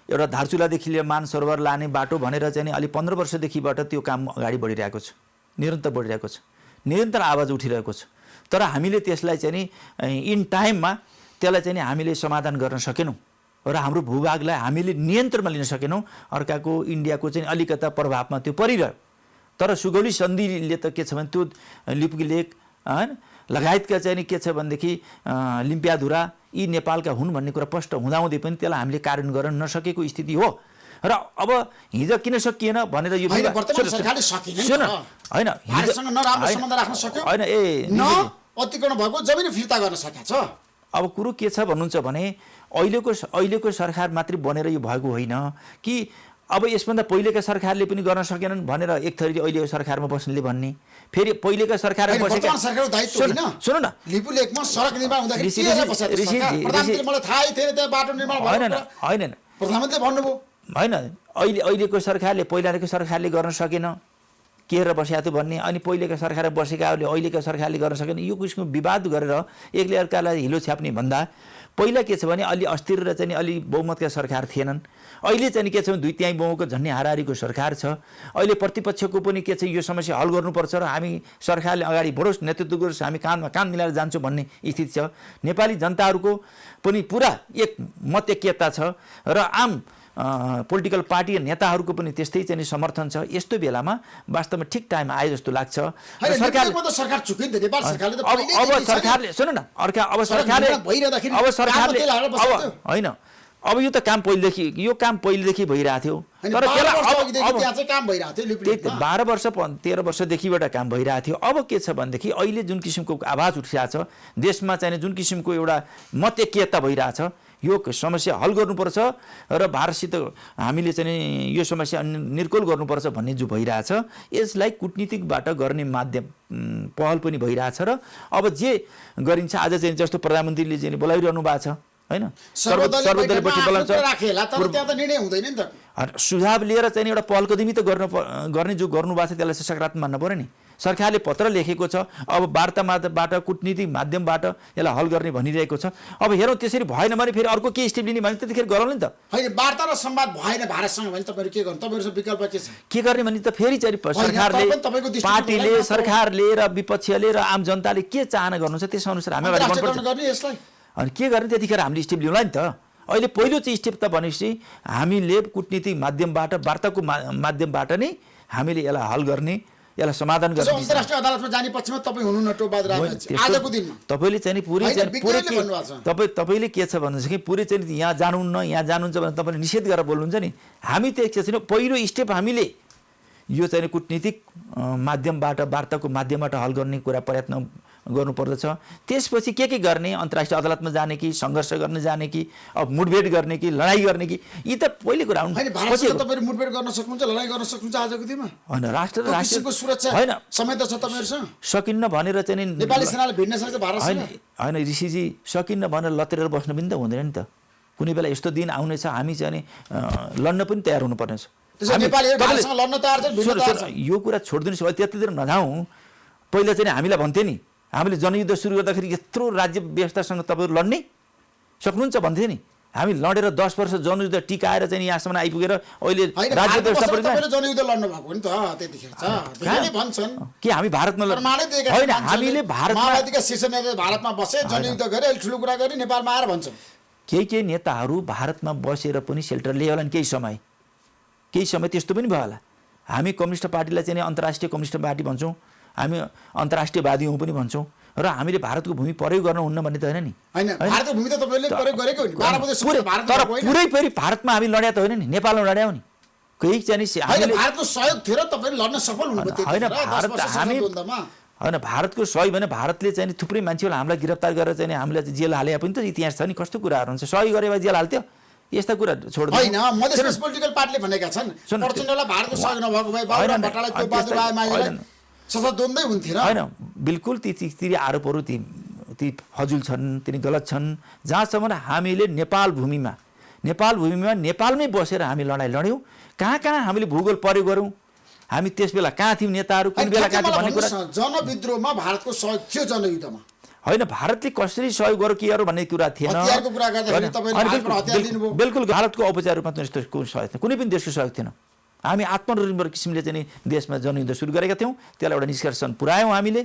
Speaker 2: एउटा धारचुलादेखि लिएर मानसरोवर लाने बाटो भनेर चाहिँ अलि 15 वर्षदेखिबाट त्यो काम अगाडि बढिरहेको छ, निरन्तर बढिरहेको छ, निरन्तर आवाज उठिरहेको छ। तर हामीले त्यसलाई चाहिँ इन टाइममा त्यसलाई चाहिँ हामीले समाधान गर्न सकेनौँ र हाम्रो भूभागलाई हामीले नियन्त्रणमा लिन सकेनौँ। अर्काको इन्डियाको चाहिँ अलिकता प्रभावमा त्यो परिरह्यो। तर सुगौली सन्धिले त के छ भने त्यो लिपुलेक होइन लगायतका चाहिँ के छ भनेदेखि लिम्पियाधुरा यी नेपालका हुन् भन्ने कुरा स्पष्ट हुँदाहुँदै पनि त्यसलाई हामीले कार्यान्वयन गर्न नसकेको स्थिति हो। र अब हिजो किन सकिएन भनेर यो
Speaker 1: होइन अतिक्रमण भएको जमिन फिर्ता गर्न सकेको छ।
Speaker 2: अब कुरो के छ भन्नुहुन्छ भने अहिलेको सरकार मात्रै बनेर यो भएको होइन कि अब यसभन्दा पहिलेका सरकारले पनि गर्न सकेनन् भनेर एक थरी अहिलेको सरकारमा बस्नेले भन्ने, फेरि पहिलेका सरकारमा बसेका सुन्नु न,
Speaker 1: लिपुलेकमा सडक निर्माण हुँदाखेरि प्रधानमन्त्री मलाई थाहै थिएन त्यहाँ बाटो निर्माण भएको,
Speaker 2: होइन
Speaker 1: प्रधानमन्त्रीले भन्नुभयो
Speaker 2: होइन अहिलेको सरकारले पहिलाको सरकारले गर्न सकेन के र बस्या त भन्ने, अनि पहिलेका सरकारमा बसेकाहरूले अहिलेका सरकारले गर्न सकेन, यो किसिमको विवाद गरेर एकले अर्कालाई हिलो छ्याप्ने भन्दा पहिला के छ भने अलि अस्थिर र चाहिँ अलि बहुमतका सरकार थिएनन्। अहिले चाहिँ के छ भने 2/3 बहुमतको झन्डै हाराहारीको सरकार छ। अहिले प्रतिपक्षको पनि के छ यो समस्या हल गर्नुपर्छ र हामी सरकारले अगाडि बढोस्, नेतृत्व गरोस्, हामी काँधमा काँध मिलाएर जान्छौँ भन्ने स्थिति छ। नेपाली जनताहरूको पनि पुरा एक मत एकता छ र आम पोलिटिकल पार्टी नेताहरूको पनि त्यस्तै चाहिँ समर्थन छ। यस्तो बेलामा वास्तवमा ठिक टाइम आए जस्तो लाग्छ।
Speaker 1: सरकारले
Speaker 2: होइन अब यो त काम पहिलेदेखि भइरहेको थियो, तर
Speaker 1: त्यहाँ चाहिँ काम भइरहेको थियो लिपलेकमा
Speaker 2: 12 वर्ष 13 वर्षदेखिबाट काम भइरहेको थियो। अब के छ भनेदेखि अहिले जुन किसिमको आवाज उठिरहेछ देशमा चाहिँ जुन किसिमको एउटा मतैक्यता भइरहेछ, यो समस्या हल गर्नुपर्छ र भारतसित हामीले चाहिँ यो समस्या निर्कुल गर्नुपर्छ भन्ने जो भइरहेछ, यसलाई कूटनीतिकबाट गर्ने माध्यम पहल पनि भइरहेछ र अब जे गरिन्छ आज चाहिँ जस्तो प्रधानमन्त्रीले चाहिँ बोलाइरहनु भएको छ हैन, सर्वदलीय बैठक बोलाउँछ,
Speaker 1: त्यहाँ त निर्णय हुँदैन नि त।
Speaker 2: सुझाव लिएर चाहिँ एउटा पहल कदमी त गर्ने जो गर्नुभएको छ त्यसलाई चाहिँ सकारात्मक मान्नु पर्यो नि। सरकारले पत्र लेखेको छ, अब वार्ताबाट कूटनीतिक माध्यमबाट यसलाई हल गर्ने भनिरहेको छ। अब हेरौँ त्यसरी भएन भने फेरि अर्को के स्टेप लिने भने त्यतिखेर गरौँ नि त।
Speaker 1: होइन वार्ता र संवाद भएन भारतसँग भने तपाईँहरू के गर्नु, तपाईँहरूसँग विकल्प के छ?
Speaker 2: के गर्ने भने त फेरि चाहिँ पार्टीले सरकारले र विपक्षले र आम जनताले के चाहना गर्नुहुन्छ त्यसअनुसार हामी अगाडि बढ्नुपर्छ। अनि के गर्ने त्यतिखेर हामीले स्टेप लिउँला नि त। अहिले पहिलो चाहिँ स्टेप त भनेपछि हामीले कूटनीतिक माध्यमबाट वार्ताको माध्यमबाट नै हामीले यसलाई हल गर्ने, यसलाई समाधान गर्ने।
Speaker 1: अन्तर्राष्ट्रिय अदालतमा जाने पक्षमा तपाईँ हुनुहुन्न टोपबहादुर रायमाझी आजको दिनमा।
Speaker 2: तपाईँले चाहिँ तपाईँले के छ भन्नुहुन्छ कि पुरै चाहिँ यहाँ जानुहुन्न, यहाँ जानुहुन्छ भने तपाईँले निषेध गरेर बोल्नुहुन्छ नि। हामी त्यो के छैन, पहिलो स्टेप हामीले यो चाहिँ कूटनीतिक माध्यमबाट वार्ताको माध्यमबाट हल गर्ने कुरा प्रयत्न गर्नुपर्दछ। त्यसपछि के गर्ने, अन्तर्राष्ट्रिय अदालतमा जाने कि सङ्घर्ष गर्न जाने कि अब मुठभेड गर्ने कि लडाइँ गर्ने कि, यी त पहिले कुरा हुन्।
Speaker 1: तपाईँहरू मुठभेड गर्न सक्नुहुन्छ, लडाइँ गर्न सक्नुहुन्छ आजको दिनमा?
Speaker 2: होइन, राष्ट्रको
Speaker 1: सुरक्षा होइन समय त छ तपाईँहरूसँग।
Speaker 2: सकिन्न भनेर चाहिँ
Speaker 1: नेपाली सेनाले भिड्न सक्छ भारतसँग?
Speaker 2: होइन ऋषिजी, सकिन्न भनेर लतेर बस्न पनि त हुँदैन नि त। कुनै बेला यस्तो दिन आउनेछ हामी चाहिँ लड्न पनि तयार हुनुपर्नेछ। यो कुरा छोडिदिनुहोस्, त्यतातिर नजाउँ। पहिला चाहिँ हामीलाई भन्थे नि, हामीले जनयुद्ध सुरु गर्दाखेरि यत्रो राज्य व्यवस्थासँग तपाईँहरू लड्ने सक्नुहुन्छ भन्थे नि। हामी लडेर 10 वर्ष जनयुद्ध टिकाएर चाहिँ यहाँसम्म आइपुगेर अहिले राज्य व्यवस्था
Speaker 1: जनयुद्ध लड्नु भएको नि त त्यतिखेर
Speaker 2: के हामी भारतमा होइन, हामीले
Speaker 1: भारतमा बसे जनयुद्ध गरे ठुलो कुरा गरे नेपालमा आएर भन्छन्।
Speaker 2: केही नेताहरू भारतमा बसेर पनि सेल्टर लिए होला नि केही समय त्यस्तो पनि भयो होला। हामी कम्युनिस्ट पार्टीलाई चाहिँ अन्तर्राष्ट्रिय कम्युनिस्ट पार्टी भन्छौँ, हामी अन्तर्राष्ट्रियवादी हौँ पनि भन्छौँ र हामीले भारतको भूमि प्रयोग गर्नुहुन्न भन्ने त होइन नि। तर पुरै फेरि भारतमा हामी लड्या त होइन नि, नेपालमा लड्या हो नि। केही चाहिँ होइन भारतको सहयोग भने भारतले चाहिँ थुप्रै मान्छेहरूलाई हामीलाई गिरफ्तार गरेर चाहिँ हामीलाई जेल हाले पनि त इतिहास छ नि। कस्तो कुराहरू हुन्छ, सहयोग गरे भए जेल हाल्थ्यो, यस्ता कुरा छोड्नु
Speaker 1: होइन। मधेस पोलिटिकल पार्टीले भनेका छन् प्रचण्डलाई भारतको सहयोग नभएको भए बाबुराम भट्टराई टोपबहादुर रायमाझीलाई सशक्त द्वन्द्वै हुन्थेन।
Speaker 2: होइन, बिल्कुल ती आरोपहरू ती फजुल छन्, तिनी गलत छन्। जहाँसम्म हामीले नेपाल भूमिमा नेपालमै बसेर हामी लडाइँ लड्यौँ। कहाँ हामीले भूगोल प्रयोग गऱ्यौँ, हामी त्यस बेला कहाँ थियौँ, नेताहरू कुन बेला कहाँ थियो भन्ने कुरा।
Speaker 1: जनविद्रोहमा भारतको सहयोग थियो जनयुद्धमा?
Speaker 2: होइन, भारतले कसरी सहयोग गर्यो के गर्यो भन्ने कुरा थिएन। बिल्कुल भारतको औपचारिक रूपमा यस्तो सहयोग थिएन, कुनै पनि देशको सहयोग थिएन। हामी आत्मनिर्भर किसिमले चाहिँ देशमा जनयुद्ध सुरु गरेका थियौँ, त्यसलाई एउटा निष्कर्षण पुर्यायौँ हामीले।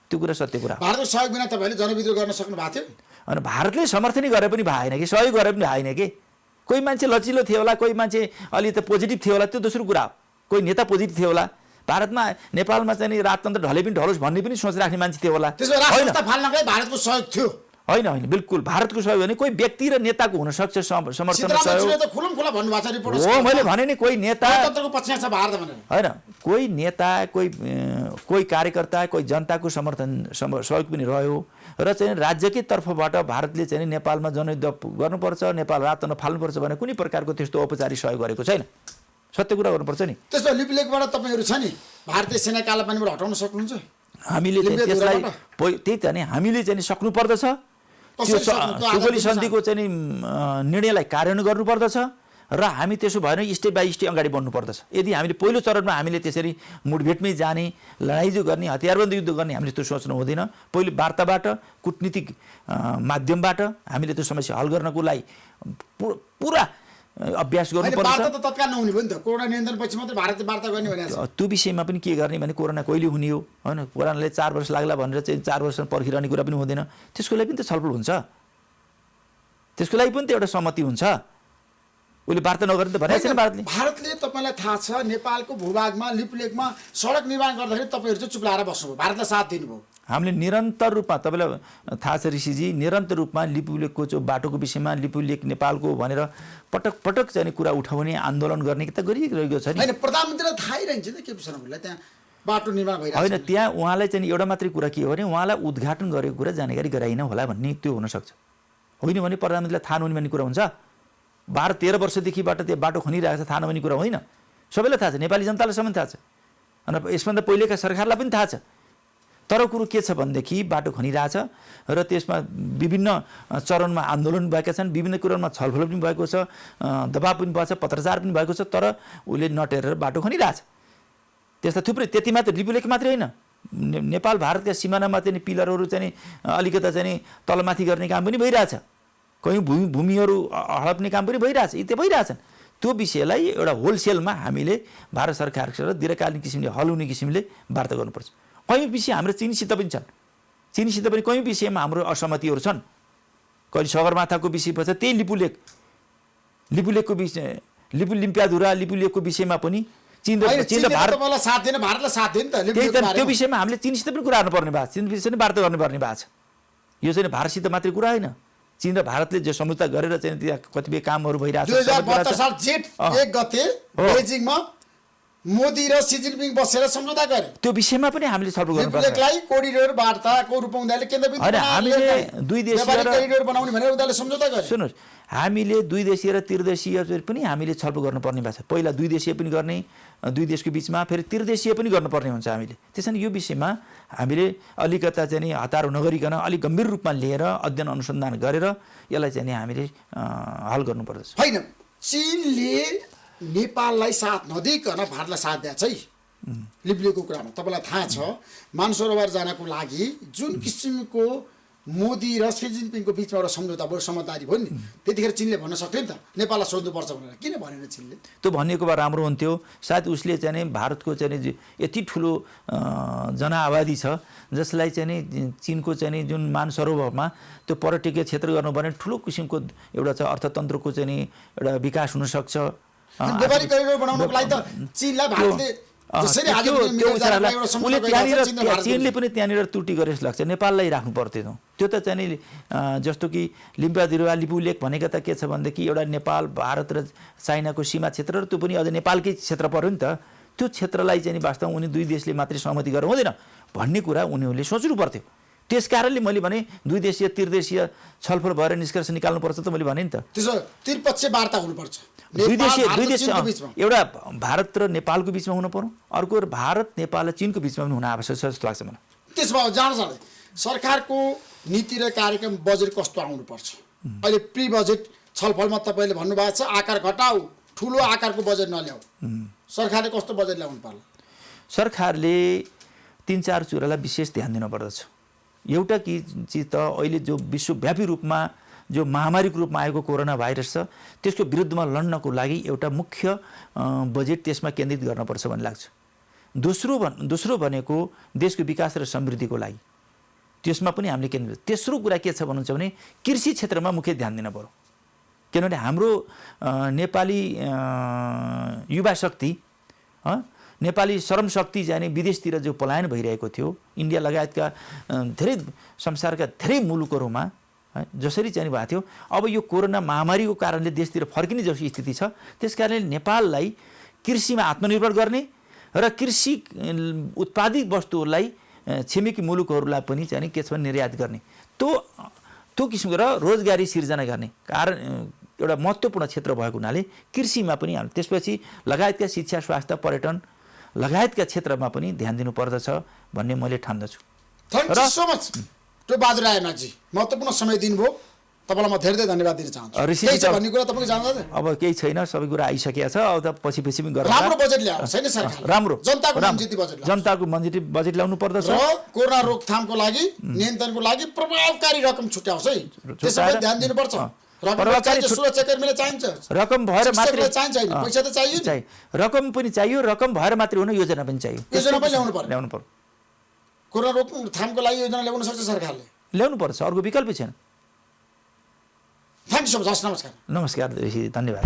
Speaker 2: त्यो कुरा सत्य कुरा।
Speaker 1: भारतको सहयोग बिना तपाईँले जनविद्रोह गर्न सक्नु भएको थियो?
Speaker 2: अनि भारतले समर्थनै गरे पनि भएन कि, सहयोग गरे पनि भएन कि। कोही मान्छे लचिलो थियो होला, कोही मान्छे अलि त पोजिटिभ थियो होला, त्यो दोस्रो कुरा हो। कोही नेता पोजिटिभ थियो होला, भारतमा नेपालमा चाहिँ राजतन्त्र ढले पनि ढलोस् भन्ने पनि सोच राख्ने मान्छे थियो होला।
Speaker 1: भारतको सहयोग थियो?
Speaker 2: होइन, बिल्कुल भारतको सहयोग भने कोही व्यक्ति र नेताको हुनसक्छ समर्थन सहयोग। मैले भने नि कोही नेता होइन, कोही नेता कोही कार्यकर्ता कोही जनताको समर्थन सहयोग पनि रह्यो र चाहिँ राज्यकै तर्फबाट भारतले चाहिँ नेपालमा जनयुद्ध गर्नुपर्छ, नेपाल राजतन्त्र फाल्नुपर्छ भने कुनै प्रकारको त्यस्तो औपचारिक सहयोग गरेको छैन। सत्य कुरा गर्नुपर्छ नि।
Speaker 1: त्यस्तो लिपलेखबाट तपाईँहरू छ नि भारतीय सेना कालापानीबाट हटाउन सक्नुहुन्छ?
Speaker 2: हामीले त्यसलाई त्यही त नि, हामीले चाहिँ सक्नु पर्दछ। त्यो सुगोली सन्धिको चाहिँ निर्णयलाई कार्यान्वयन गर्नुपर्दछ र हामी त्यसो भएन स्टेप बाई स्टेप अगाडि बढ्नुपर्दछ। यदि हामीले पहिलो चरणमा हामीले त्यसरी मुठभेडमै जाने, लडाइँ गर्ने, हतियारबन्द युद्ध गर्ने हामीले त्यो सोच्नु हुँदैन। पहिले वार्ताबाट कूटनीतिक माध्यमबाट हामीले त्यो समस्या हल गर्नको लागि पुरा अभ्यास गर्नुपर्छ।
Speaker 1: तत्काल नहुने भयो नि त, कोरोना नियन्त्रणपछि मात्रै भारतले वार्ता गर्ने भने
Speaker 2: त्यो विषयमा पनि के गर्ने भने कोरोना कहिले हुने हो होइन, कोरोनाले 4 वर्ष लाग्ला भनेर चाहिँ 4 वर्ष पर्खिरहने कुरा पनि हुँदैन। त्यसको लागि पनि त छलफल हुन्छ, त्यसको लागि पनि त एउटा सहमति हुन्छ। उसले वार्ता नगर्ने त भनेको छैन भारतले।
Speaker 1: भारतले तपाईँलाई थाहा छ नेपालको भूभागमा लिपलेखमा सडक निर्माण गर्दाखेरि तपाईँहरू चाहिँ चुप लाएर बस्नुभयो, भारतलाई साथ दिनुभयो।
Speaker 2: हामीले निरन्तर रूपमा तपाईँलाई थाहा छ ऋषिजी निरन्तर रूपमा लिपुलेकको जो बाटोको विषयमा लिपुलेक नेपालको भनेर पटक पटक चाहिँ कुरा उठाउने आन्दोलन गर्ने त गरिरहेको छ नि
Speaker 1: हैन प्रधानमन्त्रीलाई थाहै रहन्छ नि केपी शर्मा ओलीलाई त्यहाँ बाटो निर्माण भइरहेको
Speaker 2: होइन त्यहाँ उहाँलाई चाहिँ एउटा मात्रै कुरा के हो भने उहाँलाई उद्घाटन गरेको कुरा जानकारी गराइन होला भन्ने त्यो हुनसक्छ होइन भने प्रधानमन्त्रीलाई थाहा नहुने भन्ने कुरा हुन्छ 12-13 वर्षदेखिबाट त्यो बाटो खनिरहेको छ थाहा नहुने कुरा होइन सबैलाई थाहा छ नेपाली जनतालाई सबै थाहा छ अनि यसभन्दा पहिलेका सरकारलाई पनि थाहा छ तर कुरो के छ भनेदेखि बाटो खनिरहेछ र त्यसमा विभिन्न चरणमा आन्दोलन भएका छन् विभिन्न कुरामा छलफल पनि भएको छ दबाब पनि भएको छ पत्रचार पनि भएको छ तर उसले नटेरेर बाटो खनिरहेछ त्यस्ता थुप्रै त्यति मात्र लिपुलेक मात्रै होइन नेपाल भारतका सिमानामा चाहिँ पिलरहरू चाहिँ अलिकता चाहिँ तलमाथि गर्ने काम पनि भइरहेछ कहीँ भूमिहरू हडप्ने काम पनि भइरहेछ यी त भइरहेछन् त्यो विषयलाई एउटा होलसेलमा हामीले भारत सरकारसँग दीर्घकालीन किसिमले हल हुने किसिमले वार्ता गर्नुपर्छ कहीँ विषय हाम्रो चीनसित पनि छन् चीनसित पनि कहीँ विषयमा हाम्रो असहमतिहरू छन् कहिले सगरमाथाको विषय पर्छ त्यही लिपुलेकको विषय लिम्पियाधुरा लिपुलेकको विषयमा पनि चीन र भारतलाई
Speaker 1: साथ दिएन भारतलाई साथ दिएन त
Speaker 2: त्यो विषयमा हामीले चीनसित पनि कुरा गर्नुपर्ने भएको छ चीन विषयमा वार्ता गर्नुपर्ने भएको छ यो चाहिँ भारतसित मात्रै कुरा होइन चीन र भारतले जो समझौता गरेर चाहिँ त्यहाँ कतिपय कामहरू भइरहेको छ
Speaker 1: 2072 साल जेठ 1 गते बेजिङमा मोदी र सी जिनपिङ बसेर सम्झौता गरे
Speaker 2: त्यो विषयमा पनि हामीले छलफल गर्नुपर्छ
Speaker 1: लिपुलेकलाई कोरिडोर वार्ताको रूपमा उनीहरूले केन्द्रबिन्दु
Speaker 2: हैन हामीले दुई देशीय
Speaker 1: कोरिडोर बनाउने भनेर उनीहरूले सम्झौता गरे
Speaker 2: सुन्नुस् हामीले दुई देशीय र त्रिदेशीय पनि हामीले छलफल गर्नुपर्ने भएको छ पहिला दुई देशीय पनि गर्ने दुई देशको बीचमा फेरि त्रिदेशीय पनि गर्नुपर्ने हुन्छ हामीले त्यसैले यो विषयमा हामीले अलिकता चाहिँ नि हतार नगरिकन अलिक गम्भीर रूपमा लिएर अध्ययन अनुसन्धान गरेर यसलाई चाहिँ नि हामीले हल गर्नुपर्छ
Speaker 1: हैन चीनले नेपाललाई साथ नदिकन भारतलाई साथ दिएछ है लिपुलेकको कुरामा तपाईलाई थाहा छ मानसरोवर जानको लागि जुन किसिमको मोदी र सी जिनपिङको बीचमा एउटा सम्झौता भयो समझदारी भयो नि त्यतिखेर चीनले भन्न सक्थ्यो नि त नेपाललाई सोध्नुपर्छ भनेर किन भनेन चीनले
Speaker 2: त्यो भनिएको भए राम्रो हुन्थ्यो सायद उसले चाहिँ नि भारतको चाहिँ नि यति ठुलो जनआबादी छ जसलाई चाहिँ नि चीनको चाहिँ नि जुन मानसरोवरमा त्यो पर्यटकीय क्षेत्र गर्नुपर्ने ठुलो किसिमको एउटा छ अर्थतन्त्रको चाहिँ नि एउटा विकास हुन सक्छ
Speaker 1: व्यापारिक करिडोर बनाउनको लागि त चीनलाई भारतले जसरी आज
Speaker 2: चीनले पनि त्यहाँनिर त्रुटि गरे जस्तो लाग्छ नेपाललाई राख्नु पर्थ्यो त्यो त चाहिँ नि जस्तो कि लिम्पियाधुरा लिपुलेक भनेको त के छ भनेदेखि एउटा नेपाल भारत र चाइनाको सीमा क्षेत्र र त्यो पनि अझ नेपालकै क्षेत्र पर्यो नि त त्यो क्षेत्रलाई चाहिँ नि वास्तवमा उनी दुई देशले मात्रै सहमति गरेर हुँदैन भन्ने कुरा उनीहरूले सोच्नु पर्थ्यो त्यस कारणले मैले भने दुई देशीय त्रिदेशीय छलफल भएर निष्कर्ष निकाल्नुपर्छ त मैले भने नि त
Speaker 1: त्यसो त्रिपक्षीय वार्ता हुनुपर्छ
Speaker 2: दुई देश एउटा भारत र नेपालको बीचमा हुनु पर्यो अर्को भारत नेपाल र चीनको बीचमा पनि हुन आवश्यक छ जस्तो लाग्छ मलाई
Speaker 1: त्यसमा जाँदै सरकारको नीति र कार्यक्रम बजेट कस्तो आउनुपर्छ अहिले प्री बजेट छलफलमा तपाईले भन्नुभएको छ आकार घटाऊ ठुलो आकारको बजेट नल्याऊ सरकारले कस्तो बजेट ल्याउनु पर्ला
Speaker 2: सरकारले 3-4 कुरालाई विशेष ध्यान दिनुपर्दछ एउटा चिज त अहिले जो विश्वव्यापी रूपमा जो महामारीको रूपमा आएको कोरोना भाइरस छ त्यसको विरुद्धमा लड्नको लागि एउटा मुख्य बजेट त्यसमा केन्द्रित गर्नुपर्छ भन्ने लाग्छ दोस्रो भनेको देशको विकास र समृद्धिको लागि त्यसमा पनि हामीले केन्द्रित तेस्रो कुरा के छ भन्नुहुन्छ भने कृषि क्षेत्रमा मुख्य ध्यान दिन पर्यो किनभने हाम्रो नेपाली युवा शक्ति नेपाली श्रम शक्ति जाने विदेशतिर जो पलायन भइरहेको थियो इन्डिया लगायतका धेरै संसारका धेरै मुलुकहरूमा जसरी चाहिँ भएको थियो अब यो कोरोना महामारीको कारणले देशतिर फर्किने जस्तो स्थिति छ त्यसकारणले नेपाललाई कृषिमा आत्मनिर्भर गर्ने र कृषि उत्पादित वस्तुहरूलाई छिमेकी मुलुकहरूलाई पनि चाहिँ के छ भने निर्यात गर्ने त्यो किसिमको र रोजगारी सिर्जना गर्ने कारण एउटा महत्त्वपूर्ण क्षेत्र भएको हुनाले कृषिमा पनि हामी त्यसपछि लगायतका शिक्षा स्वास्थ्य पर्यटन लगायतका क्षेत्रमा पनि ध्यान दिनुपर्दछ भन्ने मैले ठान्दछु
Speaker 1: थ्यांक यू सो मच टो बहादुर रायमाझी महत्त्वपूर्ण समय दिनुभयो तपाईलाई म धेरै धन्यवाद दिन चाहन्छु केही छ भन्ने कुरा तपाईको जान्दैन
Speaker 2: अब केही छैन सबै कुरा आइसकेको छ अब त पछि पनि गर्नु
Speaker 1: राम्रो बजेट ल्याऊ छैन सरकार
Speaker 2: राम्रो
Speaker 1: जनताको मन्जिती बजेट ल्याऊ
Speaker 2: जनताको मन्जिती बजेट ल्याउनु पर्दछ
Speaker 1: र कोरोना रोकथामको लागि नियन्त्रणको लागि प्रभावकारी रकम छुट्याउँछ है त्यसमा ध्यान दिनुपर्छ प्रभावकारी सुरक्षाकर्मीलाई चाहिन्छ
Speaker 2: रकम भएर मात्र
Speaker 1: चाहिन्छ पैसा त चाहियो
Speaker 2: नि रकम पनि चाहियो रकम भएर मात्र हुन योजना पनि चाहियो
Speaker 1: योजना पनि ल्याउनु पर्यो कोरोना रोकथामको लागि योजना ल्याउन सक्छ सरकारले
Speaker 2: ल्याउनु पर्छ अर्को विकल्प छैन
Speaker 1: थ्यांक यू सो मच नमस्कार
Speaker 2: धन्यवाद